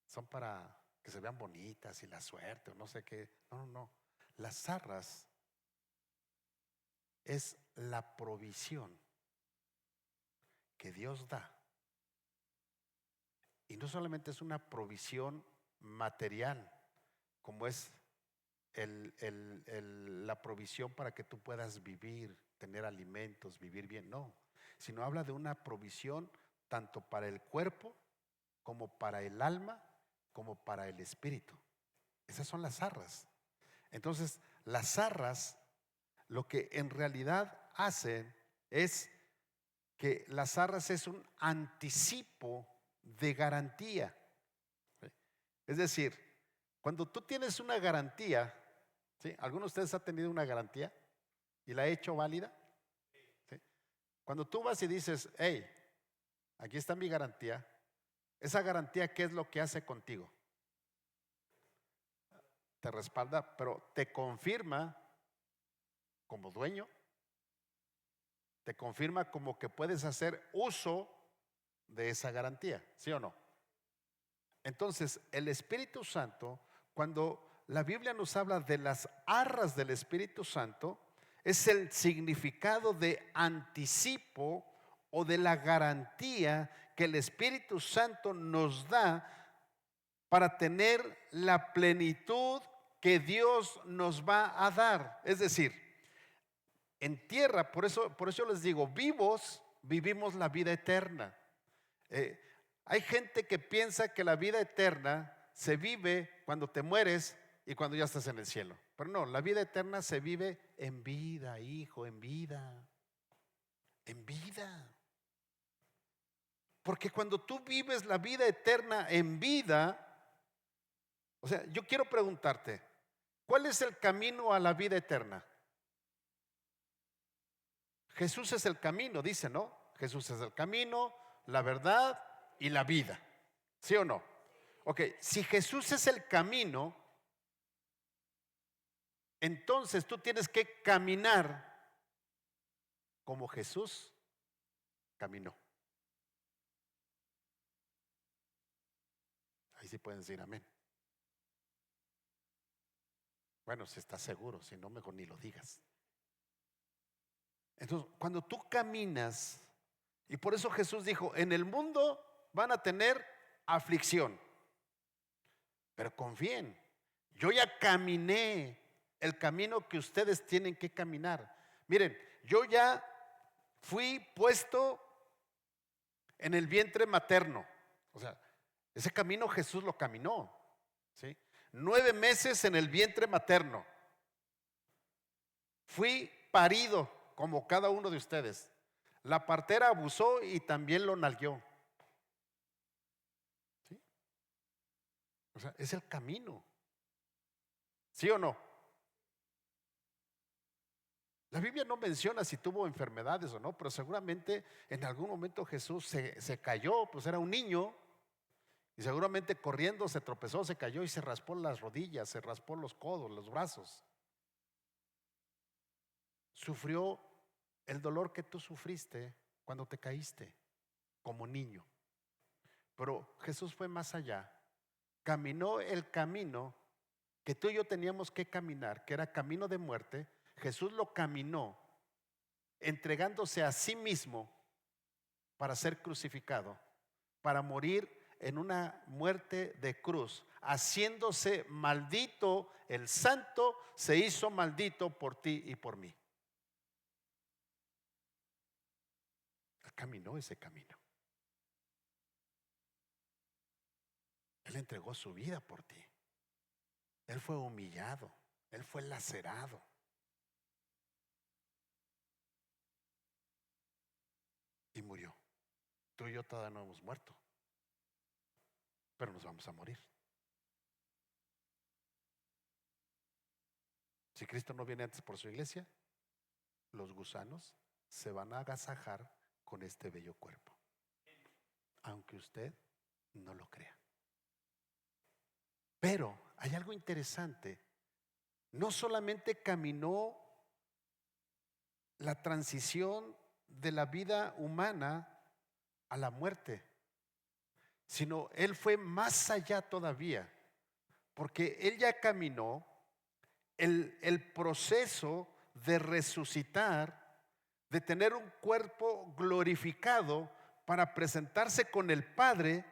B: son para que se vean bonitas y la suerte o no sé qué. No. Las arras es la provisión que Dios da Y no solamente es una provisión material, como es la provisión para que tú puedas vivir, tener alimentos, vivir bien, no, sino habla de una provisión tanto para el cuerpo como para el alma, como para el espíritu. Esas son las arras. Entonces, las arras lo que en realidad hacen es que las arras es un anticipo de garantía. Es decir, cuando tú tienes una garantía, ¿sí? ¿Alguno de ustedes ha tenido una garantía y la ha hecho válida? ¿Sí? Cuando tú vas y dices, hey, aquí está mi garantía, esa garantía, ¿qué es lo que hace contigo? Te respalda, pero te confirma como dueño, te confirma como que puedes hacer uso de esa garantía, ¿sí o no? Entonces, el Espíritu Santo, cuando la Biblia nos habla de las arras del Espíritu Santo, es el significado de anticipo o de la garantía que el Espíritu Santo nos da para tener la plenitud que Dios nos va a dar. Es decir, en tierra, por eso les digo, vivos vivimos la vida eterna. Hay gente que piensa que la vida eterna se vive cuando te mueres y cuando ya estás en el cielo. Pero no, la vida eterna se vive en vida, hijo, en vida. En vida. Porque cuando tú vives la vida eterna en vida, o sea, yo quiero preguntarte, ¿cuál es el camino a la vida eterna? Jesús es el camino, dice, ¿no? Jesús es el camino, la verdad y la vida. ¿Sí o no? Ok, si Jesús es el camino, entonces tú tienes que caminar como Jesús caminó. Ahí sí pueden decir amén. Bueno, si estás seguro, si no, mejor ni lo digas. Entonces, cuando tú caminas, y por eso Jesús dijo, en el mundo van a tener aflicción, pero confíen, yo ya caminé el camino que ustedes tienen que caminar. Miren, yo ya fui puesto en el vientre materno. O sea, ese camino Jesús lo caminó, ¿sí? 9 meses en el vientre materno. Fui parido como cada uno de ustedes. La partera abusó y también lo nalgueó. ¿Sí? O sea, es el camino. ¿Sí o no? La Biblia no menciona si tuvo enfermedades o no, pero seguramente en algún momento Jesús se cayó, pues era un niño, y seguramente corriendo se tropezó, se cayó y se raspó las rodillas, se raspó los codos, los brazos. Sufrió el dolor que tú sufriste cuando te caíste como niño. Pero Jesús fue más allá, caminó el camino que tú y yo teníamos que caminar, que era camino de muerte. Jesús lo caminó entregándose a sí mismo para ser crucificado, para morir en una muerte de cruz, haciéndose maldito. El santo se hizo maldito por ti y por mí. Él caminó ese camino. Él entregó su vida por ti. Él fue humillado, él fue lacerado. Y murió. Tú y yo todavía no hemos muerto, pero nos vamos a morir. Si Cristo no viene antes por su iglesia, los gusanos se van a agasajar con este bello cuerpo, aunque usted no lo crea. Pero hay algo interesante. No solamente caminó la transición de la vida humana a la muerte, sino él fue más allá todavía, porque él ya caminó el proceso de resucitar, de tener un cuerpo glorificado para presentarse con el Padre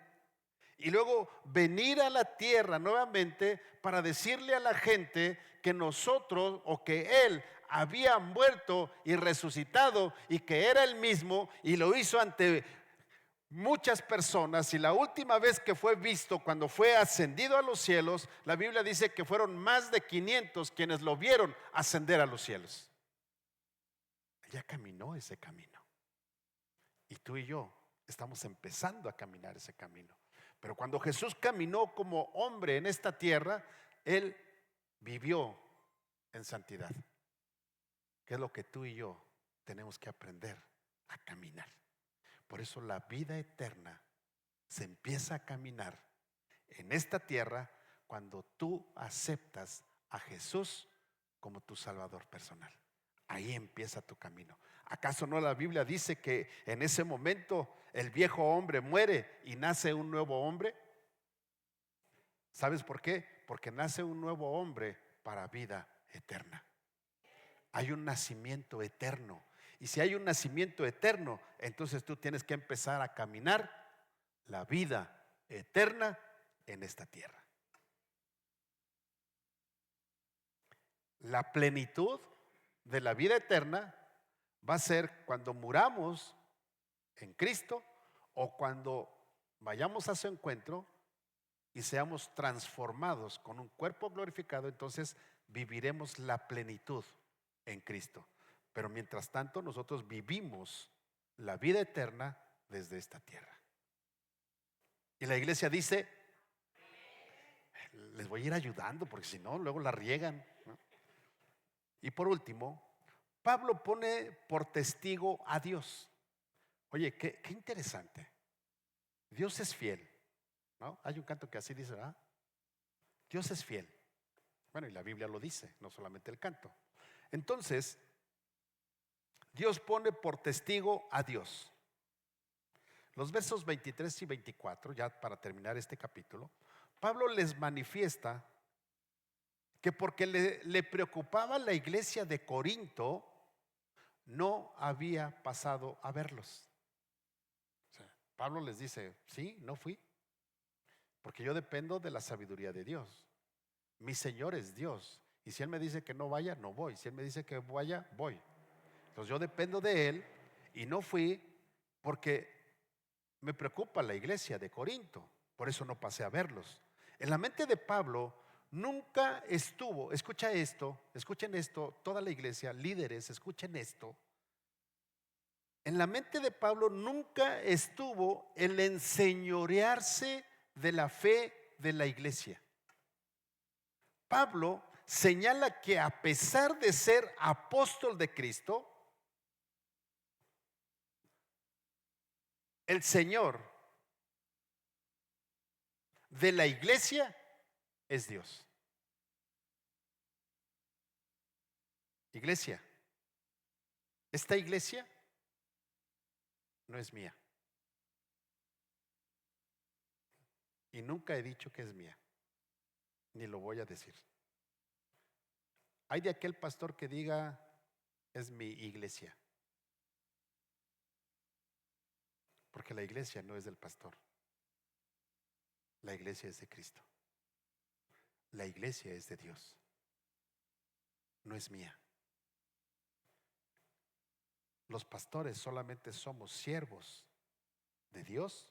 B: y luego venir a la tierra nuevamente para decirle a la gente que nosotros o que Él había muerto y resucitado y que era el mismo, y lo hizo ante muchas personas. Y la última vez que fue visto, cuando fue ascendido a los cielos, la Biblia dice que fueron más de 500 quienes lo vieron ascender a los cielos. Ya caminó ese camino, y tú y yo estamos empezando a caminar ese camino. Pero cuando Jesús caminó como hombre en esta tierra, Él vivió en santidad, que es lo que tú y yo tenemos que aprender a caminar. Por eso la vida eterna se empieza a caminar en esta tierra cuando tú aceptas a Jesús como tu Salvador personal. Ahí empieza tu camino. ¿Acaso no la Biblia dice que en ese momento el viejo hombre muere y nace un nuevo hombre? ¿Sabes por qué? Porque nace un nuevo hombre para vida eterna. Hay un nacimiento eterno. Y si hay un nacimiento eterno, entonces tú tienes que empezar a caminar la vida eterna en esta tierra. La plenitud de la vida eterna va a ser cuando muramos en Cristo o cuando vayamos a su encuentro y seamos transformados con un cuerpo glorificado. Entonces viviremos la plenitud en Cristo. Pero mientras tanto nosotros vivimos la vida eterna desde esta tierra. Y la iglesia dice, les voy a ir ayudando porque si no luego la riegan, ¿no? Y por último, Pablo pone por testigo a Dios. Oye, qué interesante. Dios es fiel, ¿no? Hay un canto que así dice, ¿verdad? Dios es fiel. Bueno, y la Biblia lo dice, no solamente el canto. Entonces, Dios pone por testigo a Dios. Los versos 23 y 24, ya para terminar este capítulo, Pablo les manifiesta que porque le preocupaba la iglesia de Corinto, no había pasado a verlos. O sea, Pablo les dice, sí, no fui, porque yo dependo de la sabiduría de Dios. Mi Señor es Dios, y si Él me dice que no vaya, no voy. Si Él me dice que vaya, voy. Entonces yo dependo de Él y no fui porque me preocupa la iglesia de Corinto. Por eso no pasé a verlos. En la mente de Pablo nunca estuvo, escuchen esto, toda la iglesia, líderes, escuchen esto. En la mente de Pablo nunca estuvo el enseñorearse de la fe de la iglesia. Pablo señala que a pesar de ser apóstol de Cristo, el Señor de la iglesia es Dios. Iglesia, esta iglesia no es mía. Y nunca he dicho que es mía, ni lo voy a decir. Hay de aquel pastor que diga, es mi iglesia. Porque la iglesia no es del pastor. La iglesia es de Cristo. La iglesia es de Dios. No es mía. Los pastores solamente somos siervos de Dios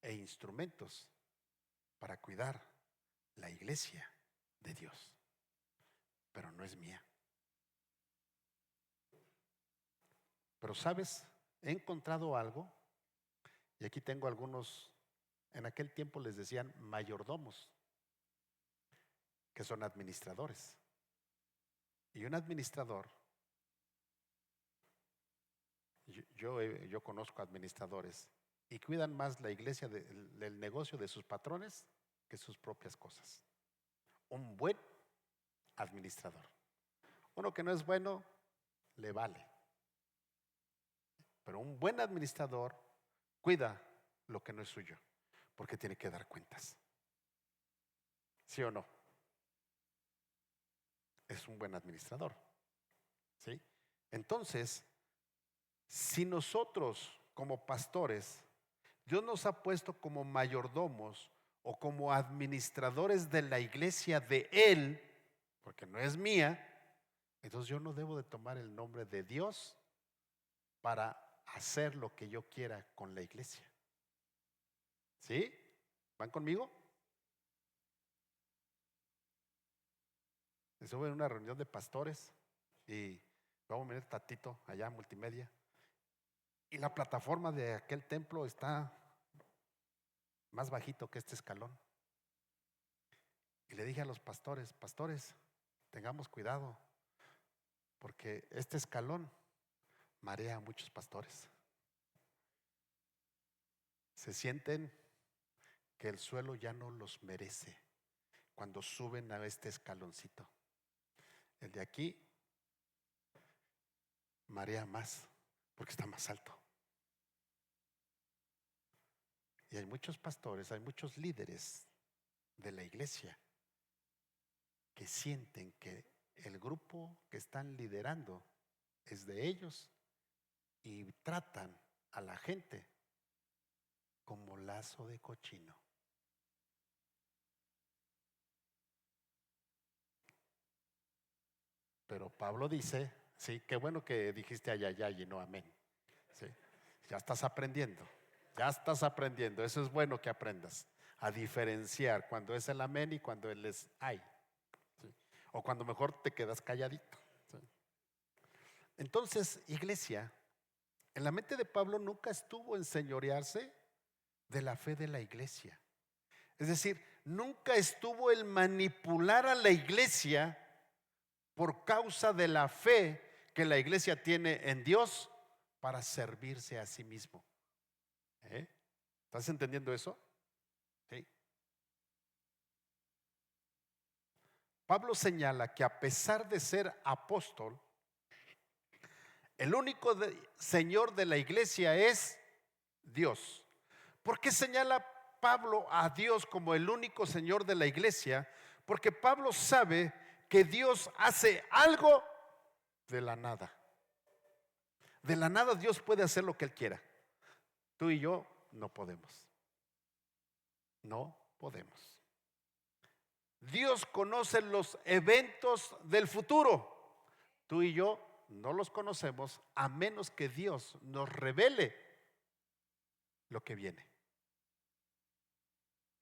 B: e instrumentos para cuidar la iglesia de Dios. Pero no es mía. Pero sabes, he encontrado algo, y aquí tengo algunos, en aquel tiempo les decían mayordomos, que son administradores. Y un administrador, yo conozco administradores y cuidan más la iglesia del negocio de sus patrones que sus propias cosas. Un buen administrador. Uno que no es bueno, le vale. Pero un buen administrador cuida lo que no es suyo, porque tiene que dar cuentas. ¿Sí o no? Es un buen administrador. ¿Sí? Entonces, si nosotros como pastores Dios nos ha puesto como mayordomos o como administradores de la iglesia de Él, porque no es mía. Entonces yo no debo de tomar el nombre de Dios para hacer lo que yo quiera con la iglesia. ¿Sí? ¿Van conmigo? Estuve en una reunión de pastores y vamos a venir Tatito allá, multimedia, y la plataforma de aquel templo está más bajito que este escalón. Y le dije a los pastores, pastores, tengamos cuidado, porque este escalón marea a muchos pastores. Se sienten que el suelo ya no los merece cuando suben a este escaloncito. El de aquí marea más porque está más alto. Y hay muchos pastores, hay muchos líderes de la iglesia que sienten que el grupo que están liderando es de ellos y tratan a la gente como lazo de cochino. Pero Pablo dice, sí, qué bueno que dijiste ayayay y no amén. Sí, ya estás aprendiendo, eso es bueno que aprendas a diferenciar cuando es el amén y cuando él es ay, ¿sí? O cuando mejor te quedas calladito, ¿sí? Entonces, iglesia, en la mente de Pablo nunca estuvo enseñorearse de la fe de la iglesia. Es decir, nunca estuvo el manipular a la iglesia por causa de la fe que la iglesia tiene en Dios para servirse a sí mismo. ¿Estás entendiendo eso? ¿Sí? Pablo señala que a pesar de ser apóstol, el único Señor de la iglesia es Dios. ¿Por qué señala Pablo a Dios como el único Señor de la iglesia? Porque Pablo sabe que Dios hace algo de la nada. De la nada Dios puede hacer lo que Él quiera. Tú y yo no podemos. No podemos. Dios conoce los eventos del futuro. Tú y yo no los conocemos a menos que Dios nos revele lo que viene.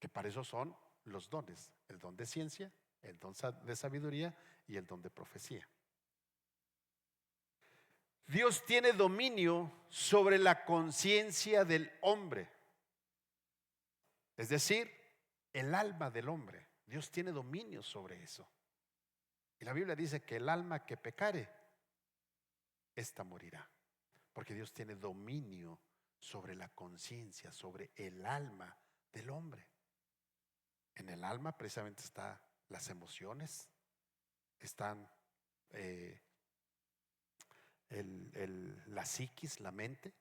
B: Que para eso son los dones: el don de ciencia, el don de sabiduría y el don de profecía. Dios tiene dominio sobre la conciencia del hombre, es decir, el alma del hombre. Dios tiene dominio sobre eso. Y la Biblia dice que el alma que pecare, ésta morirá. Porque Dios tiene dominio sobre la conciencia, sobre el alma del hombre. En el alma precisamente están las emociones, están la psiquis, la mente.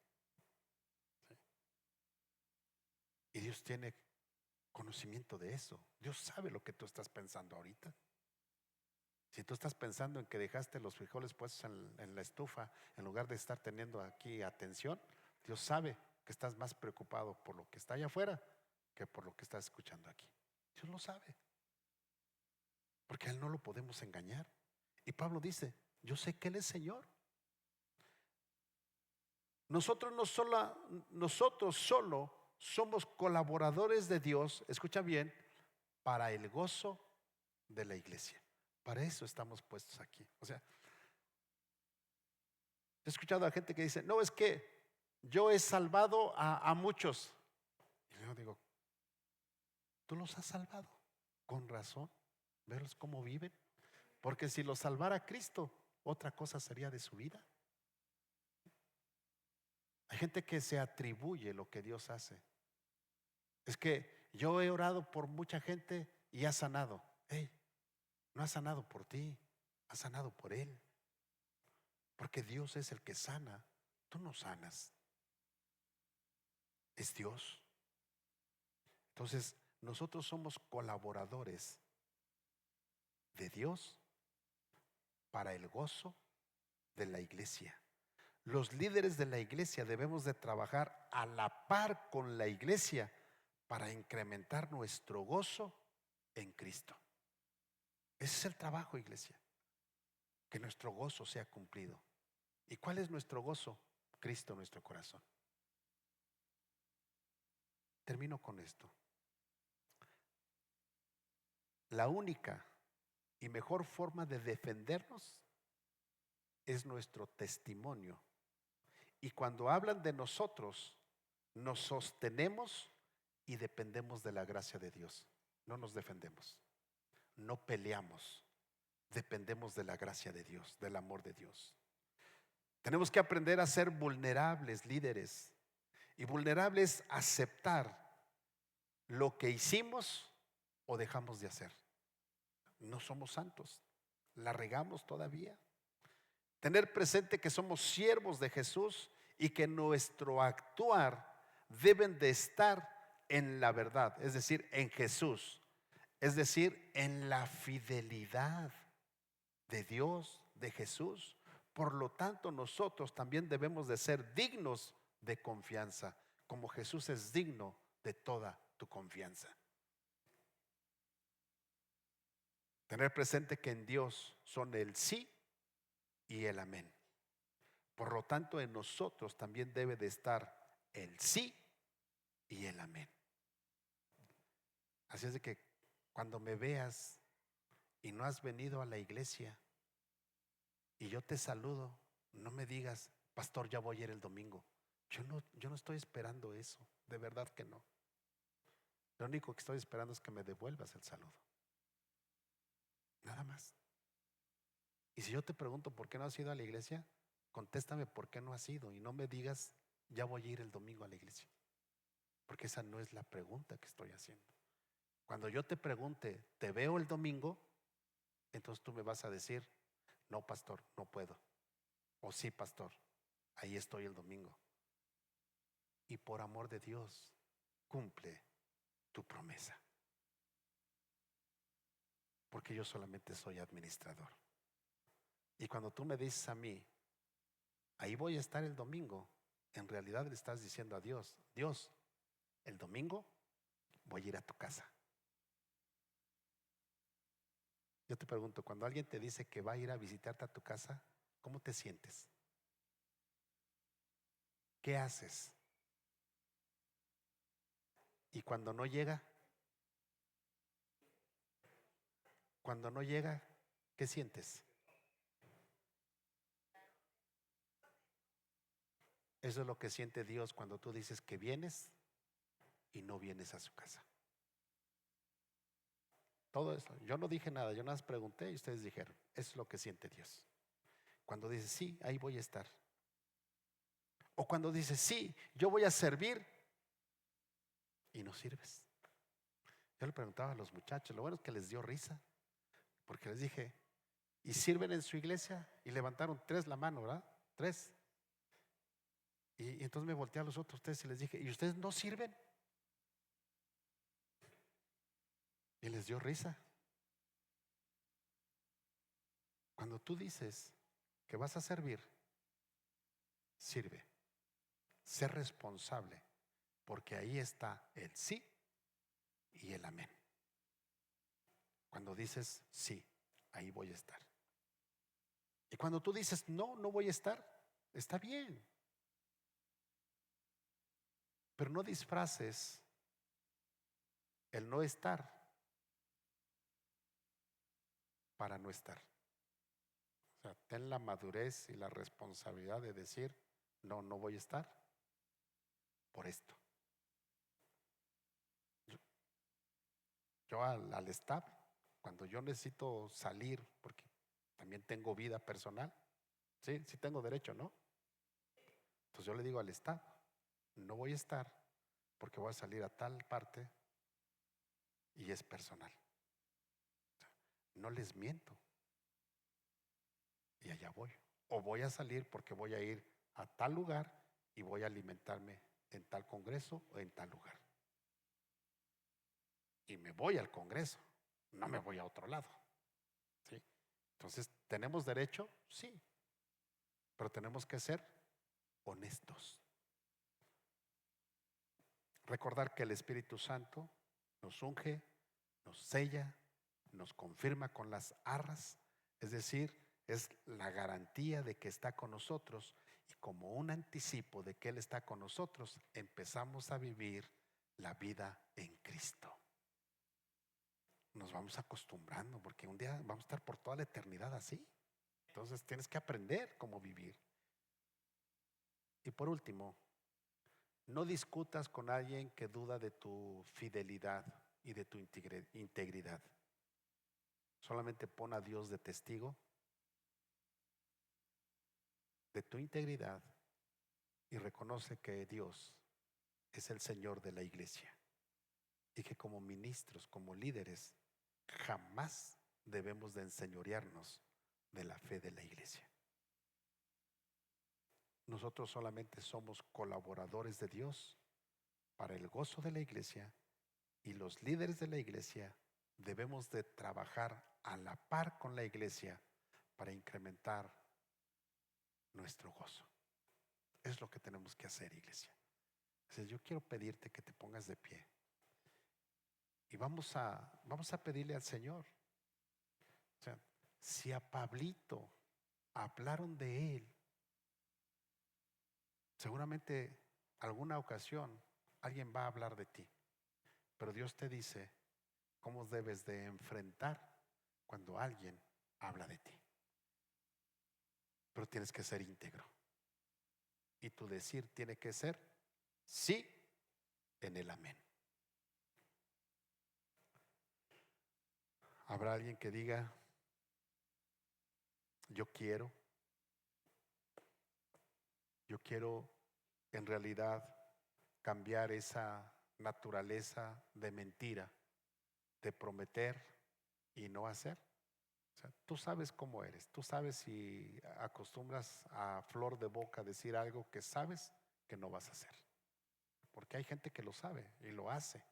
B: Y Dios tiene conocimiento de eso. Dios sabe lo que tú estás pensando ahorita. Si tú estás pensando en que dejaste los frijoles puestos en la estufa en lugar de estar teniendo aquí atención, Dios sabe que estás más preocupado por lo que está allá afuera que por lo que estás escuchando aquí. Dios lo sabe, porque a Él no lo podemos engañar. Y Pablo dice, yo sé que Él es Señor. Nosotros solo somos colaboradores de Dios, escucha bien, para el gozo de la iglesia. Para eso estamos puestos aquí. O sea, he escuchado a gente que dice, no, es que yo he salvado a muchos. Y yo digo, tú los has salvado, con razón, verlos cómo viven. Porque si los salvara Cristo, otra cosa sería de su vida. Hay gente que se atribuye lo que Dios hace. Es que yo he orado por mucha gente y ha sanado. Hey, no ha sanado por ti, ha sanado por Él. Porque Dios es el que sana. Tú no sanas, es Dios. Entonces nosotros somos colaboradores de Dios para el gozo de la iglesia. Los líderes de la iglesia debemos de trabajar a la par con la iglesia para incrementar nuestro gozo en Cristo. Ese es el trabajo, iglesia, que nuestro gozo sea cumplido. ¿Y cuál es nuestro gozo? Cristo en nuestro corazón. Termino con esto. La única y mejor forma de defendernos es nuestro testimonio. Y cuando hablan de nosotros, nos sostenemos y dependemos de la gracia de Dios. No nos defendemos, no peleamos, dependemos de la gracia de Dios, del amor de Dios. Tenemos que aprender a ser vulnerables, líderes. Y vulnerable es aceptar lo que hicimos o dejamos de hacer. No somos santos, la regamos todavía. Tener presente que somos siervos de Jesús y que nuestro actuar deben de estar en la verdad, es decir, en Jesús, es decir, en la fidelidad de Dios, de Jesús. Por lo tanto, nosotros también debemos de ser dignos de confianza, como Jesús es digno de toda tu confianza. Tener presente que en Dios son el sí y el amén. Por lo tanto, en nosotros también debe de estar el sí y el amén. Así es de que cuando me veas y no has venido a la iglesia y yo te saludo, no me digas, pastor, ya voy a ir el domingo. Yo no estoy esperando eso, de verdad que no. Lo único que estoy esperando es que me devuelvas el saludo. Nada más. Y si yo te pregunto por qué no has ido a la iglesia, contéstame por qué no has ido y no me digas, ya voy a ir el domingo a la iglesia. Porque esa no es la pregunta que estoy haciendo. Cuando yo te pregunte, ¿te veo el domingo? Entonces tú me vas a decir, no, pastor, no puedo. O sí, pastor, ahí estoy el domingo. Y por amor de Dios, cumple tu promesa. Porque yo solamente soy administrador. Y cuando tú me dices a mí, ahí voy a estar el domingo, en realidad le estás diciendo a Dios, Dios, el domingo voy a ir a tu casa. Yo te pregunto, cuando alguien te dice que va a ir a visitarte a tu casa, ¿cómo te sientes? ¿Qué haces? Y cuando no llega, ¿qué sientes? Eso es lo que siente Dios cuando tú dices que vienes y no vienes a su casa. Todo eso, yo no dije nada, yo nada más pregunté y ustedes dijeron, eso es lo que siente Dios. Cuando dices, sí, ahí voy a estar. O cuando dices, sí, yo voy a servir y no sirves. Yo le preguntaba a los muchachos, lo bueno es que les dio risa, porque les dije, ¿y sirven en su iglesia? Y levantaron 3 la mano, ¿verdad? 3. Y entonces me volteé a los otros 3 y les dije, ¿y ustedes no sirven? Y les dio risa. Cuando tú dices que vas a servir, sirve. Sé responsable, porque ahí está el sí y el amén. Cuando dices sí, ahí voy a estar. Y cuando tú dices no, no voy a estar, está bien. Pero no disfraces el no estar para no estar. O sea, ten la madurez y la responsabilidad de decir, no, no voy a estar por esto. Yo al staff, cuando yo necesito salir, porque también tengo vida personal, sí tengo derecho, ¿no? Entonces yo le digo al staff, no voy a estar porque voy a salir a tal parte y es personal. No les miento y allá voy. O voy a salir porque voy a ir a tal lugar y voy a alimentarme en tal congreso o en tal lugar. Y me voy al congreso, no me voy a otro lado. ¿Sí? Entonces, ¿tenemos derecho? Sí. Pero tenemos que ser honestos. Recordar que el Espíritu Santo nos unge, nos sella, nos confirma con las arras, es decir, es la garantía de que está con nosotros, y como un anticipo de que Él está con nosotros, empezamos a vivir la vida en Cristo. Nos vamos acostumbrando porque un día vamos a estar por toda la eternidad así. Entonces tienes que aprender cómo vivir. Y por último, no discutas con alguien que duda de tu fidelidad y de tu integridad. Solamente pon a Dios de testigo de tu integridad y reconoce que Dios es el Señor de la iglesia y que como ministros, como líderes, jamás debemos de enseñorearnos de la fe de la iglesia. Nosotros solamente somos colaboradores de Dios para el gozo de la iglesia, y los líderes de la iglesia debemos de trabajar a la par con la iglesia para incrementar nuestro gozo. Es lo que tenemos que hacer, iglesia. Entonces, yo quiero pedirte que te pongas de pie y vamos a pedirle al Señor. O sea, si a Pablito hablaron de él, seguramente alguna ocasión alguien va a hablar de ti, pero Dios te dice cómo debes de enfrentar cuando alguien habla de ti. Pero tienes que ser íntegro, y tu decir tiene que ser sí en el amén. Habrá alguien que diga: yo quiero en realidad cambiar esa naturaleza de mentira, de prometer y no hacer. O sea, tú sabes cómo eres, tú sabes si acostumbras a flor de boca decir algo que sabes que no vas a hacer, porque hay gente que lo sabe y lo hace.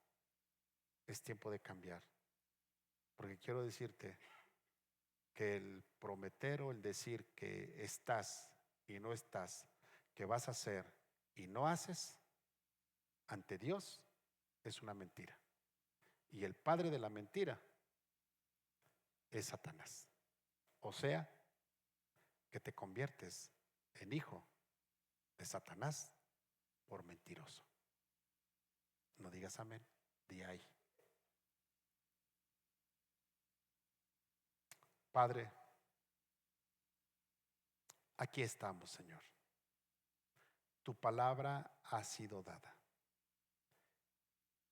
B: Es tiempo de cambiar, porque quiero decirte que el prometer o el decir que estás y no estás, que vas a hacer y no haces, ante Dios es una mentira. Y el padre de la mentira es Satanás. O sea, que te conviertes en hijo de Satanás por mentiroso. No digas amén, di ahí. Padre, aquí estamos, Señor. Tu palabra ha sido dada.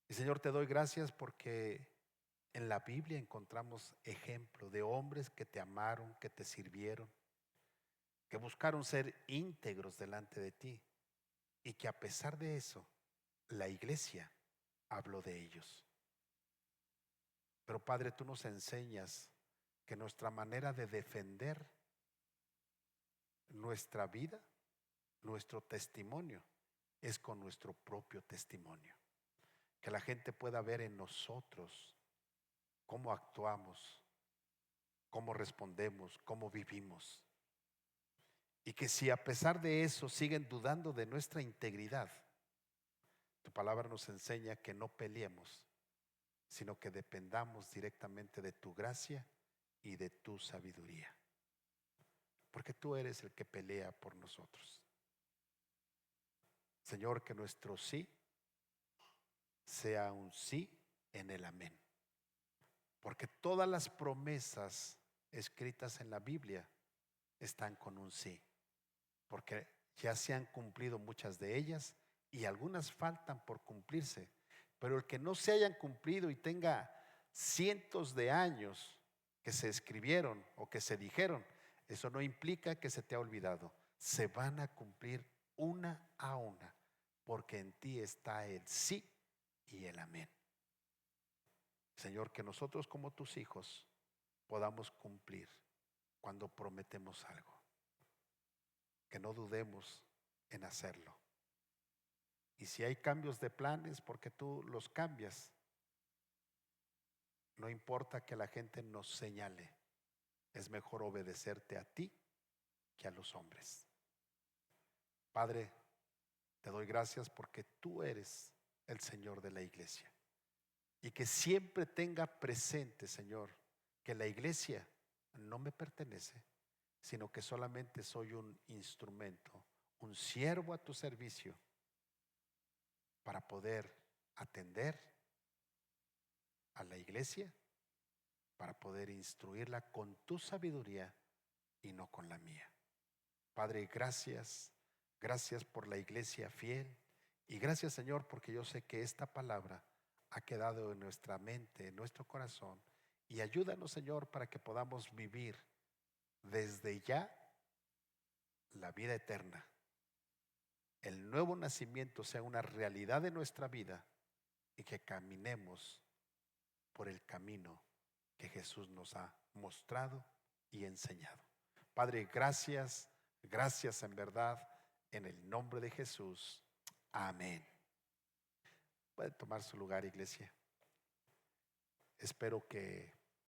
B: Y Señor, te doy gracias porque en la Biblia encontramos ejemplo de hombres que te amaron, que te sirvieron, que buscaron ser íntegros delante de ti, y que a pesar de eso, la iglesia habló de ellos. Pero Padre, tú nos enseñas que nuestra manera de defender nuestra vida, nuestro testimonio, es con nuestro propio testimonio. Que la gente pueda ver en nosotros cómo actuamos, cómo respondemos, cómo vivimos. Y que si a pesar de eso siguen dudando de nuestra integridad, tu palabra nos enseña que no peleemos, sino que dependamos directamente de tu gracia y de tu sabiduría. Porque tú eres el que pelea por nosotros. Señor, que nuestro sí sea un sí en el amén. Porque todas las promesas escritas en la Biblia están con un sí. Porque ya se han cumplido muchas de ellas y algunas faltan por cumplirse. Pero el que no se hayan cumplido y tenga cientos de años que se escribieron o que se dijeron, eso no implica que se te ha olvidado. Se van a cumplir una a una, porque en ti está el sí y el amén. Señor, que nosotros como tus hijos podamos cumplir cuando prometemos algo. Que no dudemos en hacerlo. Y si hay cambios de planes, porque tú los cambias, no importa que la gente nos señale, es mejor obedecerte a ti que a los hombres. Padre, te doy gracias porque tú eres el Señor de la iglesia. Y que siempre tenga presente, Señor, que la iglesia no me pertenece, sino que solamente soy un instrumento, un siervo a tu servicio para poder atender a la iglesia, para poder instruirla con tu sabiduría y no con la mía. Padre, gracias, gracias por la iglesia fiel y gracias, Señor, porque yo sé que esta palabra ha quedado en nuestra mente, en nuestro corazón, y ayúdanos, Señor, para que podamos vivir desde ya la vida eterna. El nuevo nacimiento sea una realidad de nuestra vida y que caminemos por el camino que Jesús nos ha mostrado y enseñado. Padre, gracias, gracias en verdad, en el nombre de Jesús. Amén. Pueden tomar su lugar, iglesia. Espero que